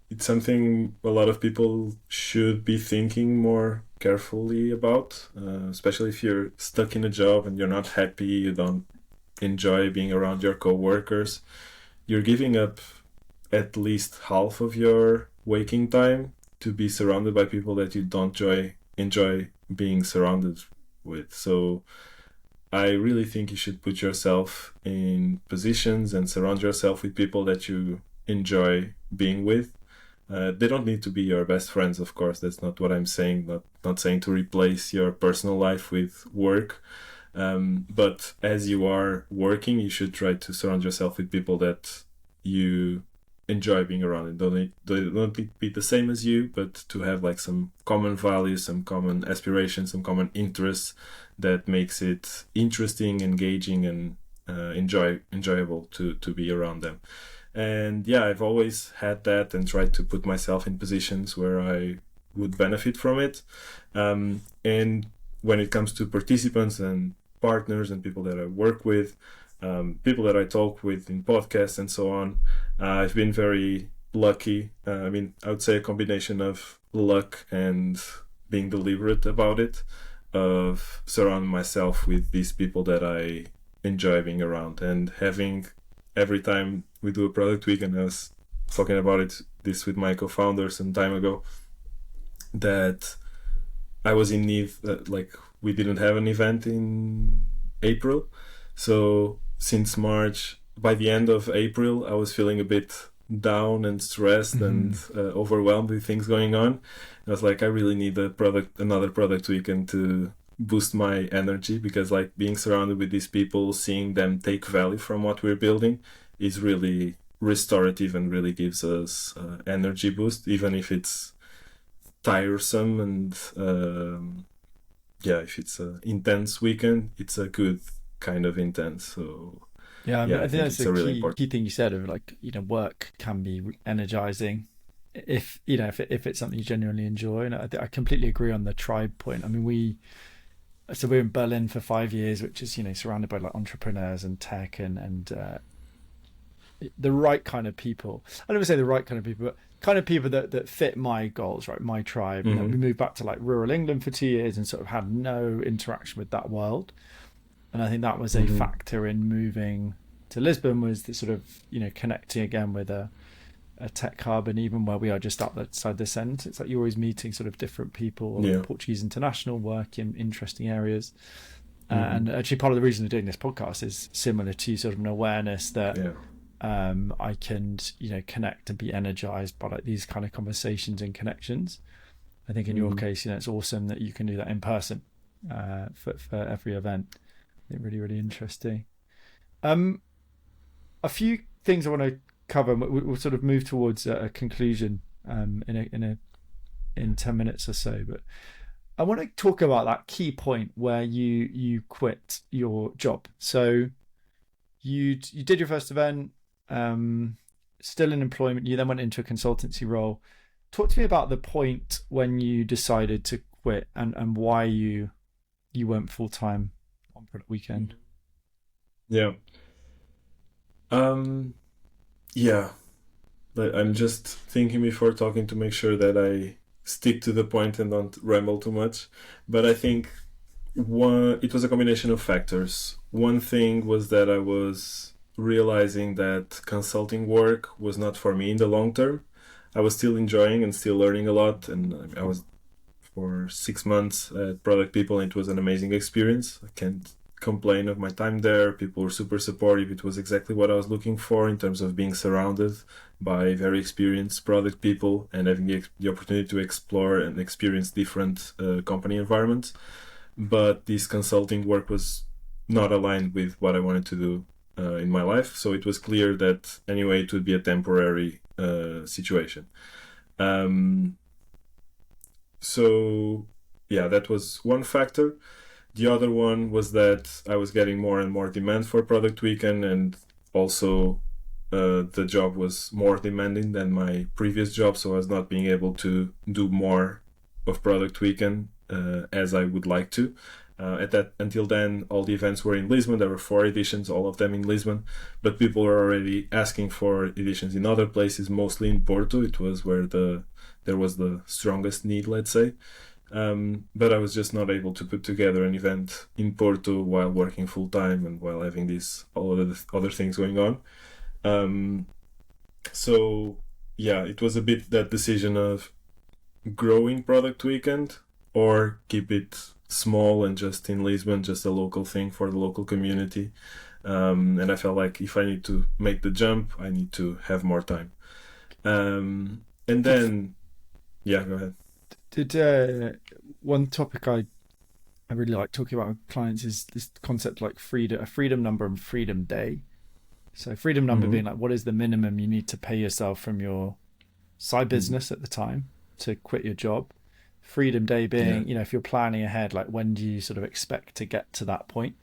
it's something a lot of people should be thinking more carefully about, especially if you're stuck in a job and you're not happy, you don't enjoy being around your co-workers. You're giving up at least half of your waking time to be surrounded by people that you don't enjoy being surrounded with. So I really think you should put yourself in positions and surround yourself with people that you enjoy being with. They don't need to be your best friends, of course. That's not what I'm saying. Not saying to replace your personal life with work. But as you are working, you should try to surround yourself with people that you enjoy being around. And they don't need to be the same as you, but to have like some common values, some common aspirations, some common interests that makes it interesting, engaging, and enjoyable to be around them. And I've always had that and tried to put myself in positions where I would benefit from it. And when it comes to participants and partners and people that I work with, people that I talk with in podcasts and so on, I've been very lucky. I would say a combination of luck and being deliberate about it, of surrounding myself with these people that I enjoy being around and having. Every time we do a product weekend, I was talking about this with my co-founder some time ago, that I was in need, we didn't have an event in April. So since March, by the end of April, I was feeling a bit down and stressed and overwhelmed with things going on. I was like, I really need another product weekend to boost my energy, because like being surrounded with these people, seeing them take value from what we're building is really restorative and really gives us energy boost, even if it's tiresome and if it's an intense weekend, it's a good kind of intense. So I think that's it's a really important key thing you said of like, work can be energizing if it's something you genuinely enjoy. And I completely agree on the tribe point. I mean, we're in Berlin for 5 years, which is, surrounded by like entrepreneurs and tech and the right kind of people. I don't want to say the right kind of people, but kind of people that fit my goals, right? My tribe. We moved back to like rural England for 2 years and sort of had no interaction with that world. And I think that was a factor in moving to Lisbon, was the sort of, connecting again with a tech hub. And even where we are just outside this end, it's like you're always meeting sort of different people, Portuguese international work in interesting areas. And actually part of the reason of doing this podcast is similar to sort of an awareness that I can, connect and be energized by like these kind of conversations and connections. I think in your case, it's awesome that you can do that in person for every event. I think really, really interesting. A few things I want to cover. We'll sort of move towards a conclusion in 10 minutes or so. But I want to talk about that key point where you quit your job. So you did your first event, still in employment. You then went into a consultancy role. Talk to me about the point when you decided to quit and why you went full time on Product Weekend. But I'm just thinking before talking to make sure that I stick to the point and don't ramble too much. But I think it was a combination of factors. One thing was that I was realizing that consulting work was not for me in the long term. I was still enjoying and still learning a lot, and I was for 6 months at Product People, and it was an amazing experience. I can't complain of my time there. People were super supportive. It was exactly what I was looking for in terms of being surrounded by very experienced product people and having the opportunity to explore and experience different company environments. But this consulting work was not aligned with what I wanted to do in my life. So it was clear that anyway, it would be a temporary situation. That was one factor. The other one was that I was getting more and more demand for Product Weekend, and also the job was more demanding than my previous job, so I was not being able to do more of Product Weekend as I would like to. Until then, all the events were in Lisbon. There were 4 editions, all of them in Lisbon, but people were already asking for editions in other places, mostly in Porto. It was where there was the strongest need, let's say. But I was just not able to put together an event in Porto while working full time and while having all of the other things going on. It was a bit that decision of growing Product Weekend or keep it small and just in Lisbon, just a local thing for the local community. And I felt like if I need to make the jump, I need to have more time. And then, go ahead. Did one topic I really like talking about with clients is this concept like a freedom number and freedom day. So freedom number being like, what is the minimum you need to pay yourself from your side business at the time to quit your job? Freedom day being, if you're planning ahead, like when do you sort of expect to get to that point?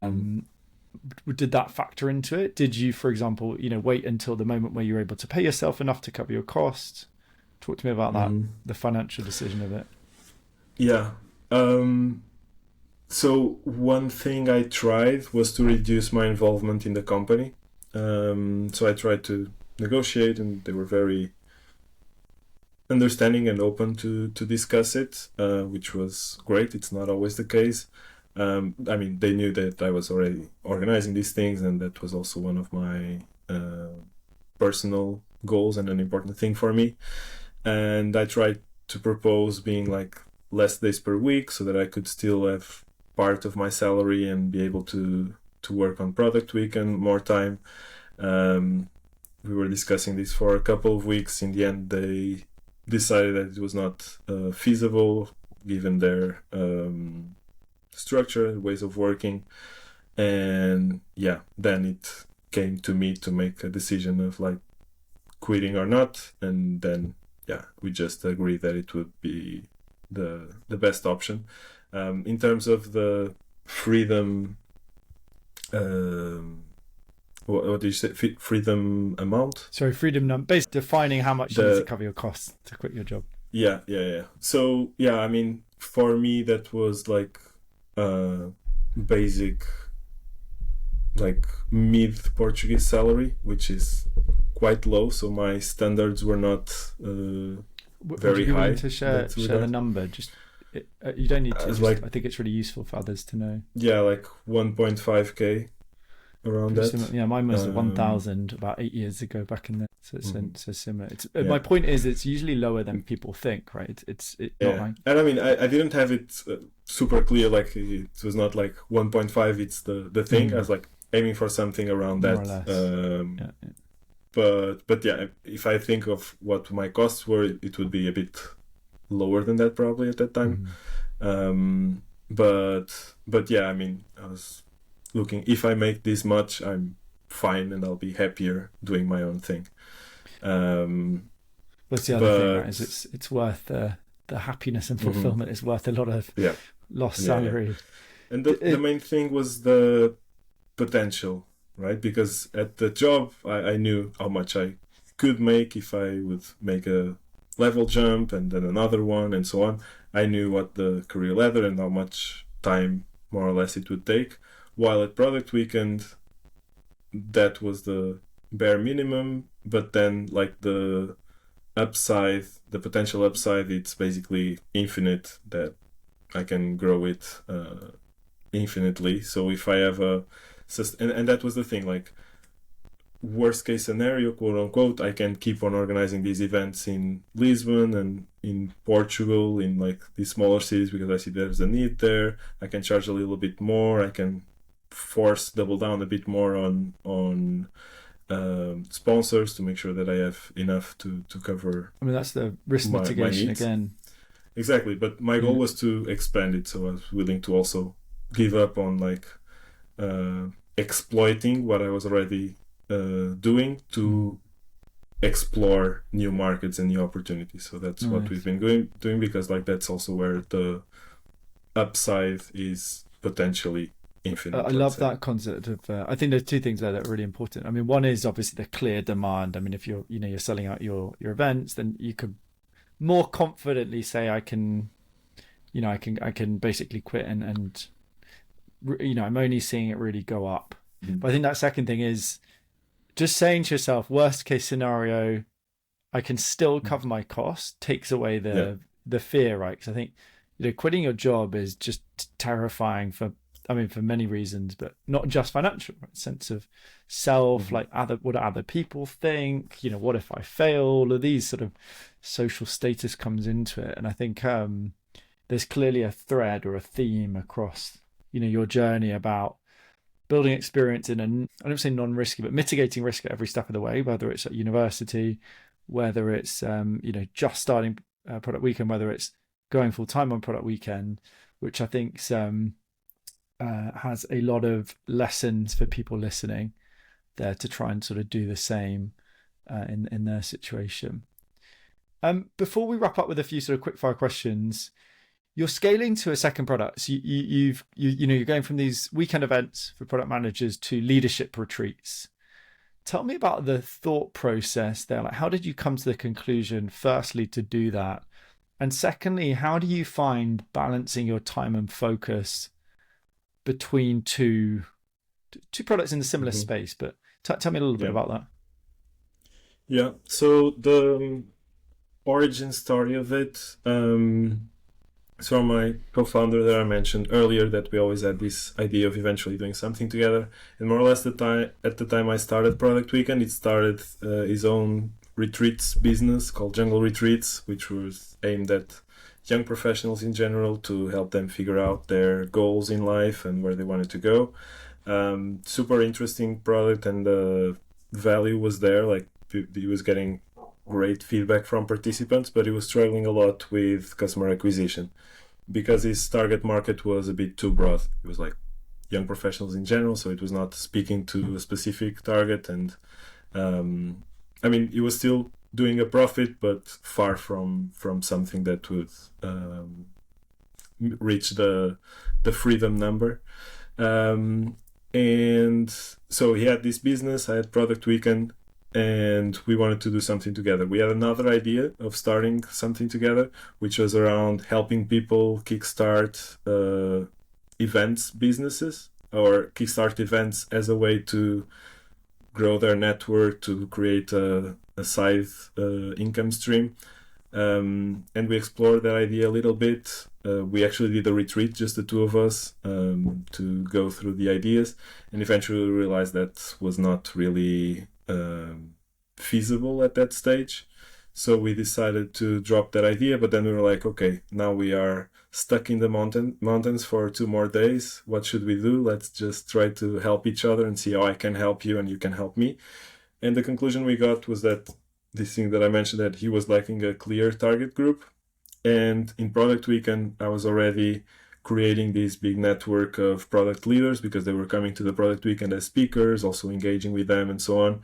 Did that factor into it? Did you, for example, wait until the moment where you're able to pay yourself enough to cover your costs? Talk to me about that, the financial decision of it. So one thing I tried was to reduce my involvement in the company. So I tried to negotiate, and they were very understanding and open to discuss it, which was great. It's not always the case. They knew that I was already organizing these things, and that was also one of my personal goals and an important thing for me. And I tried to propose being like less days per week so that I could still have part of my salary and be able to to work on Product Weekend more time. We were discussing this for a couple of weeks. In the end, they decided that it was not feasible given their structure, ways of working. And yeah, then it came to me to make a decision of like quitting or not. And then, yeah, we just agreed that it would be the best option. In terms of the freedom, what do you say? Freedom amount? Sorry, based defining how much you need to cover your costs to quit your job. Yeah. So yeah, I mean, for me that was like basic, like mid Portuguese salary, which is quite low. So my standards were not very high. To share the number, just you don't need to. Like, I think it's really useful for others to know. Yeah, like 1.5k around that. Similar. Yeah, mine was 1,000 about 8 years ago back in there. So it's so similar. My point is, it's usually lower than people think, right? It's not like... And I mean, I didn't have it super clear. Like it was not like 1.5. It's the thing. I was like aiming for something around that. More or less. But yeah, if I think of what my costs were, it would be a bit lower than that probably at that time. But yeah, I mean, I was looking, if I make this much, I'm fine and I'll be happier doing my own thing. That's the other thing, right? Is it's worth the happiness and fulfillment is worth a lot of lost salary. And the main thing was the potential, right? Because at the job, I knew how much I could make if I would make a level jump and then another one and so on. I knew what the career ladder and how much time more or less it would take. While at Product Weekend, that was the bare minimum, but then like the upside, the potential upside, it's basically infinite, that I can grow it infinitely. So if I have and that was the thing, like worst case scenario, quote unquote, I can keep on organizing these events in Lisbon and in Portugal, in like these smaller cities, because I see there's a need there. I can charge a little bit more. I can double down a bit more on sponsors to make sure that I have enough to cover. I mean, that's the risk mitigation again. Exactly, but my goal was to expand it, so I was willing to also give up on like exploiting what I was already doing to explore new markets and new opportunities. So that's what we've been doing, because like that's also where the upside is potentially infinite. I love that concept of I think there's two things there that are really important. I mean, one is obviously the clear demand. I mean, if you're selling out your events, then you could more confidently say I can basically quit and I'm only seeing it really go up. But I think that second thing is just saying to yourself, worst case scenario, I can still cover my costs, takes away the fear, right? Because I think quitting your job is just terrifying for many reasons, but not just financial, right? Sense of self, like what do other people think? What if I fail? All of these sort of social status comes into it, and I think there's clearly a thread or a theme across your journey about building experience in I don't say non-risky, but mitigating risk at every step of the way, whether it's at university, whether it's just starting Product Weekend, whether it's going full time on Product Weekend, which I think has a lot of lessons for people listening there to try and sort of do the same in their situation. Before we wrap up with a few sort of quick fire questions, you're scaling to a second product. So you're going from these weekend events for product managers to leadership retreats. Tell me about the thought process there. Like, how did you come to the conclusion, firstly, to do that? And secondly, how do you find balancing your time and focus between two products in a similar space? But tell me a little bit about that. Yeah. So the origin story of it, so my co-founder that I mentioned earlier, that we always had this idea of eventually doing something together. And more or less at the time I started Product Weekend, it started his own retreats business called Jungle Retreats, which was aimed at young professionals in general to help them figure out their goals in life and where they wanted to go. Super interesting product, and the value was there. Like, he was getting great feedback from participants, but he was struggling a lot with customer acquisition because his target market was a bit too broad. It was like young professionals in general, so it was not speaking to a specific target. And he was still doing a profit, but far from something that would reach the freedom number. And so he had this business, I had Product Weekend, and we wanted to do something together. We had another idea of starting something together, which was around helping people kickstart events businesses, or kickstart events as a way to grow their network, to create a side income stream. And we explored that idea a little bit. We actually did a retreat, just the two of us, to go through the ideas, and eventually we realized that was not really feasible at that stage. So we decided to drop that idea, but then we were like, okay, now we are stuck in the mountains for 2 more days. What should we do? Let's just try to help each other and see how I can help you and you can help me. And the conclusion we got was that this thing that I mentioned, that he was lacking a clear target group. And in Product Weekend, I was already creating this big network of product leaders because they were coming to the Product Weekend as speakers, also engaging with them and so on.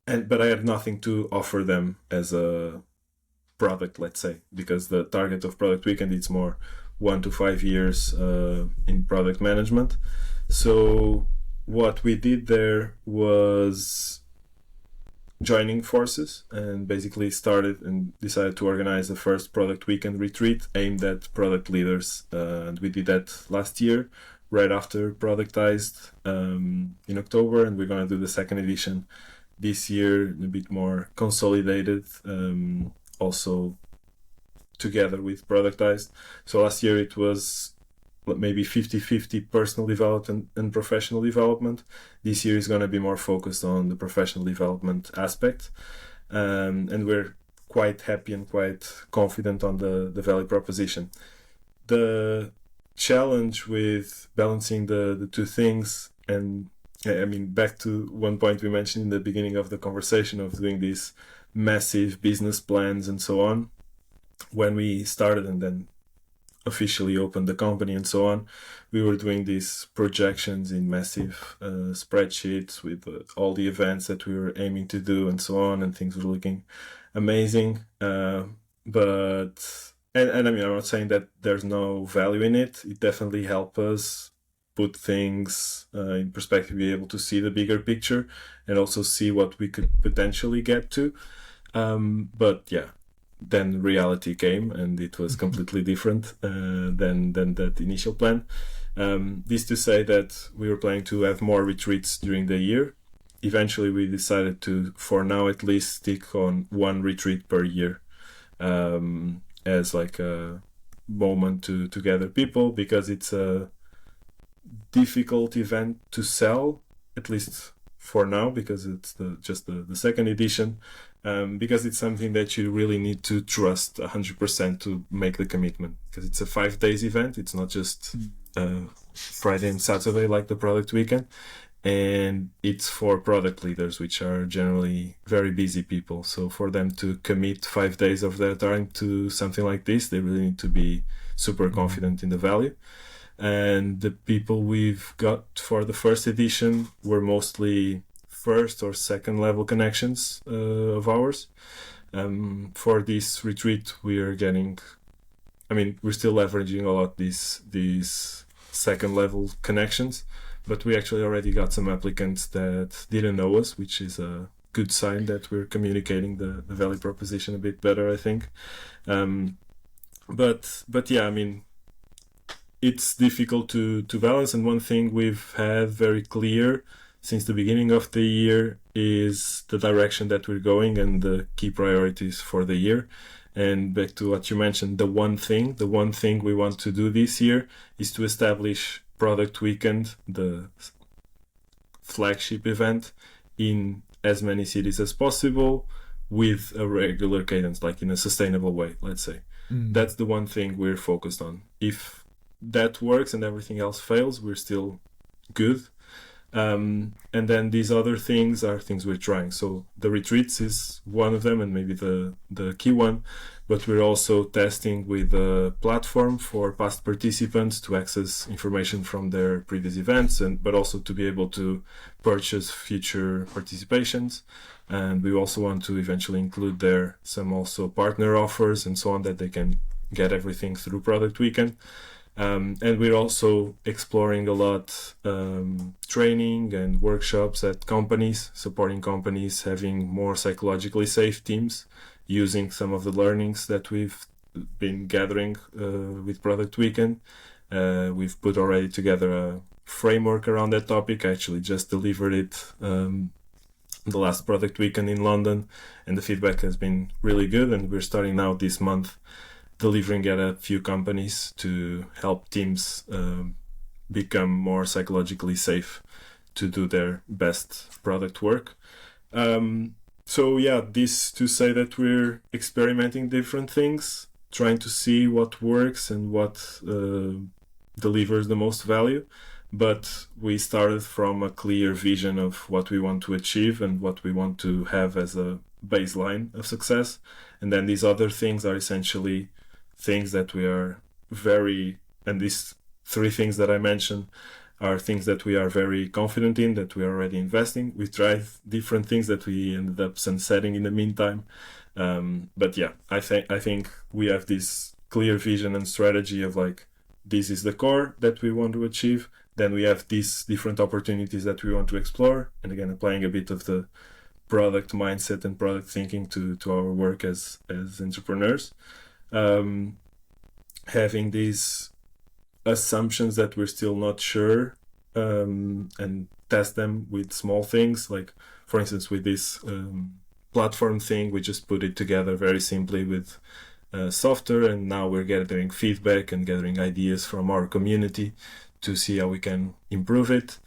But I had nothing to offer them as a product, let's say, because the target of Product Weekend is more 1 to 5 years in product management. So what we did there was joining forces, and basically started and decided to organize the first Product Weekend retreat aimed at product leaders. And we did that last year, right after Productized, in October, and we're going to do the second edition this year, a bit more consolidated, also together with Productized. So last year it was maybe 50-50 personal development and professional development. This year is going to be more focused on the professional development aspect. And we're quite happy and quite confident on the value proposition. The challenge with balancing the two things, and back to one point we mentioned in the beginning of the conversation of doing these massive business plans and so on, when we started and then officially opened the company and so on, we were doing these projections in massive spreadsheets with all the events that we were aiming to do and so on, and things were looking amazing. But I'm not saying that there's no value in it. It definitely helped us put things in perspective, be able to see the bigger picture and also see what we could potentially get to. But yeah, then reality came and it was completely different than that initial plan. This to say that we were planning to have more retreats during the year. Eventually we decided to, for now at least, stick on 1 retreat per year as like a moment to gather people, because it's a difficult event to sell, at least for now, because it's just the second edition, because it's something that you really need to trust 100% to make the commitment, because it's a 5 days event. It's not just Friday and Saturday like the Product Weekend, and it's for product leaders, which are generally very busy people. So for them to commit 5 days of their time to something like this, they really need to be super confident in the value. And the people we've got for the first edition were mostly first or second level connections of ours. For this retreat, we're still leveraging a lot these second level connections, but we actually already got some applicants that didn't know us, which is a good sign that we're communicating the value proposition a bit better, I think. But yeah, it's difficult to balance. And one thing we've had very clear since the beginning of the year is the direction that we're going and the key priorities for the year. And back to what you mentioned, the one thing we want to do this year is to establish Product Weekend, the flagship event, in as many cities as possible with a regular cadence, like in a sustainable way, let's say. That's the one thing we're focused on. If that works and everything else fails, we're still good. And then these other things are things we're trying. So the retreats is one of them, and maybe the key one, but we're also testing with a platform for past participants to access information from their previous events, but also to be able to purchase future participations. And we also want to eventually include there some also partner offers and so on, that they can get everything through Product Weekend. And we're also exploring a lot training and workshops at companies, supporting companies having more psychologically safe teams, using some of the learnings that we've been gathering with Product Weekend. We've put already together a framework around that topic. I actually just delivered it the last Product Weekend in London, and the feedback has been really good. And we're starting now this month delivering at a few companies to help teams become more psychologically safe to do their best product work. So yeah, this to say that we're experimenting different things, trying to see what works and what delivers the most value. But we started from a clear vision of what we want to achieve and what we want to have as a baseline of success. And then these other things are essentially things that we are and these three things that I mentioned are things that we are very confident in, that we are already investing. We tried different things that we ended up sunsetting in the meantime. But yeah, I think we have this clear vision and strategy of like, this is the core that we want to achieve. Then we have these different opportunities that we want to explore. And again, applying a bit of the product mindset and product thinking to our work as entrepreneurs. Having these assumptions that we're still not sure, and test them with small things. Like, for instance, with this platform thing, we just put it together very simply with software, and now we're gathering feedback and gathering ideas from our community to see how we can improve it.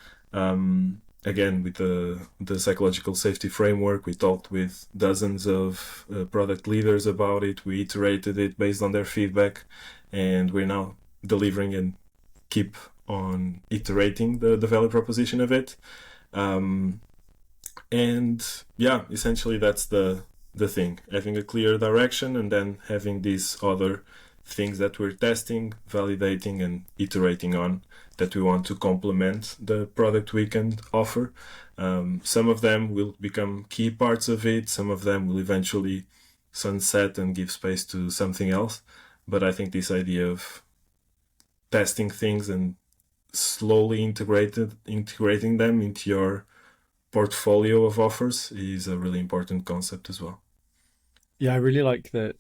Again, with the psychological safety framework, we talked with dozens of product leaders about it. We iterated it based on their feedback, and we're now delivering and keep on iterating the value proposition of it. And yeah, essentially that's the thing, having a clear direction and then having these other things that we're testing, validating, and iterating on, that we want to complement the Product Weekend offer. Some of them will become key parts of it. Some of them will eventually sunset and give space to something else. But I think this idea of testing things and slowly integrating them into your portfolio of offers is a really important concept as well. Yeah, I really like that.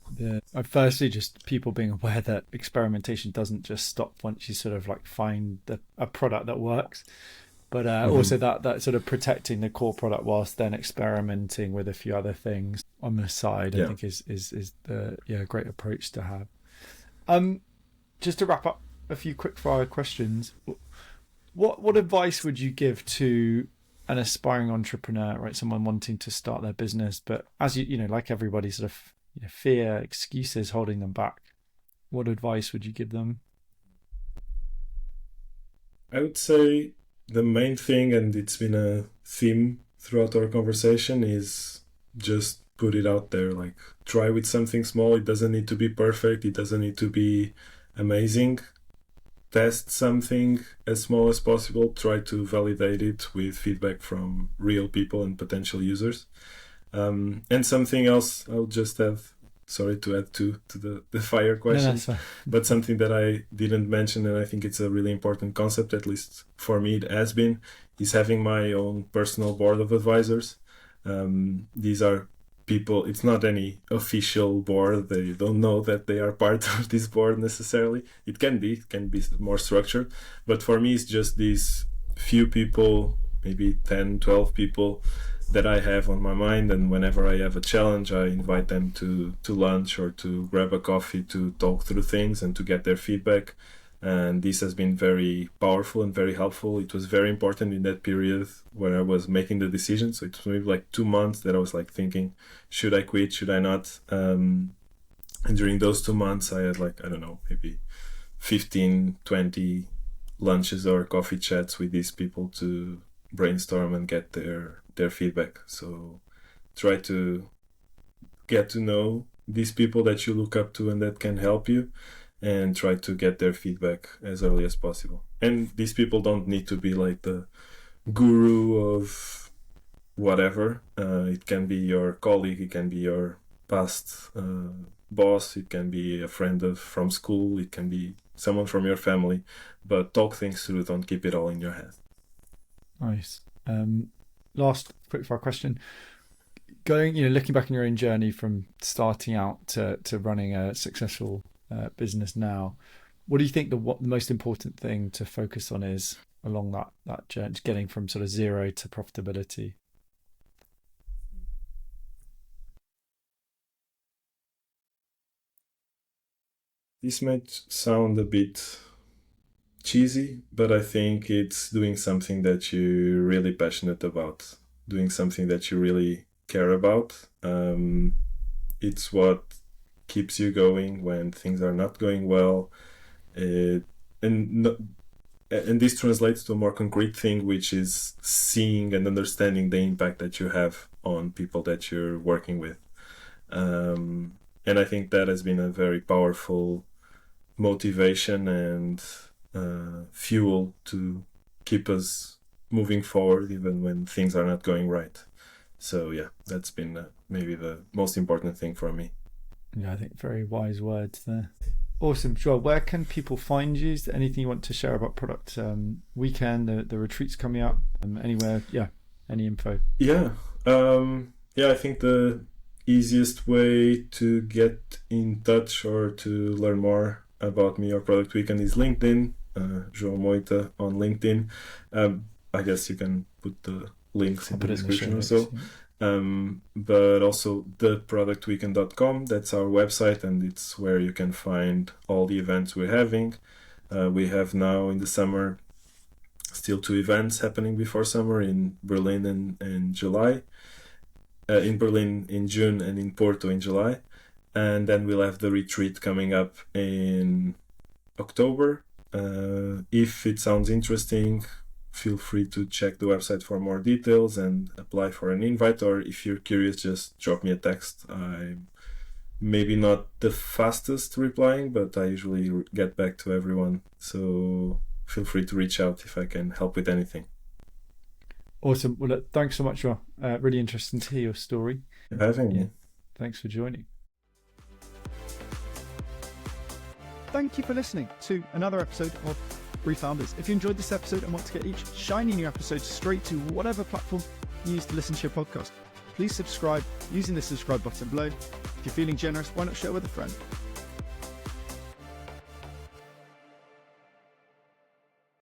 Firstly, just people being aware that experimentation doesn't just stop once you sort of like find a product that works, but also that sort of protecting the core product whilst then experimenting with a few other things on the side. I think is the great approach to have. Just to wrap up, a few quick fire questions. What advice would you give to an aspiring entrepreneur, right? Someone wanting to start their business, but as you know, like everybody, sort of fear, excuses holding them back. What advice would you give them? I would say the main thing, and it's been a theme throughout our conversation, is just put it out there. Like, try with something small. It doesn't need to be perfect. It doesn't need to be amazing. Test something as small as possible. Try to validate it with feedback from real people and potential users. And something else I'll just add, sorry to add to the fire question, but something that I didn't mention, and I think it's a really important concept, at least for me it has been, is having my own personal board of advisors. These are people, it's not any official board. They don't know that they are part of this board necessarily. It can be more structured, but for me it's just these few people, maybe 10, 12 people that I have on my mind, and whenever I have a challenge, I invite them to lunch or to grab a coffee to talk through things and to get their feedback. And this has been very powerful and very helpful. It was very important in that period when I was making the decision. So it was maybe like 2 months that I was like thinking, should I quit? Should I not? And during those 2 months, I had like, I don't know, maybe 15, 20 lunches or coffee chats with these people to brainstorm and get their feedback. So try to get to know these people that you look up to and that can help you, and try to get their feedback as early as possible. And these people don't need to be like the guru of whatever. It can be your colleague, it can be your past boss, it can be a friend from school, it can be someone from your family, but talk things through, don't keep it all in your head. Nice. Last quick fire question. Looking back on your own journey from starting out to running a successful business now, what do you think the most important thing to focus on is along that journey, getting from sort of zero to profitability? This might sound a bit cheesy, but I think it's doing something that you're really passionate about, doing something that you really care about. It's what keeps you going when things are not going well. And this translates to a more concrete thing, which is seeing and understanding the impact that you have on people that you're working with. And I think that has been a very powerful motivation and fuel to keep us moving forward even when things are not going right. So yeah, that's been maybe the most important thing for me. Yeah, I think very wise words there. Awesome. Joao, where can people find you? Is there anything you want to share about Product Weekend, the retreats coming up, anywhere? Yeah, any info? Yeah. I think the easiest way to get in touch or to learn more about me or Product Weekend is LinkedIn, Joao Moita on LinkedIn. I guess you can put the links in the description or so. But also theproductweekend.com, that's our website, and it's where you can find all the events we're having. We have now in the summer still 2 events happening before summer in Berlin and July. In Berlin in June and in Porto in July. And then we'll have the retreat coming up in October. If it sounds interesting, feel free to check the website for more details and apply for an invite, or if you're curious, just drop me a text. I'm maybe not the fastest replying, but I usually get back to everyone. So feel free to reach out if I can help with anything. Awesome. Well, look, thanks so much, Joao. Really interesting to hear your story. For having me. Thanks for joining. Thank you for listening to another episode of Brief Founders. If you enjoyed this episode and want to get each shiny new episode straight to whatever platform you use to listen to your podcast, please subscribe using the subscribe button below. If you're feeling generous, why not share with a friend?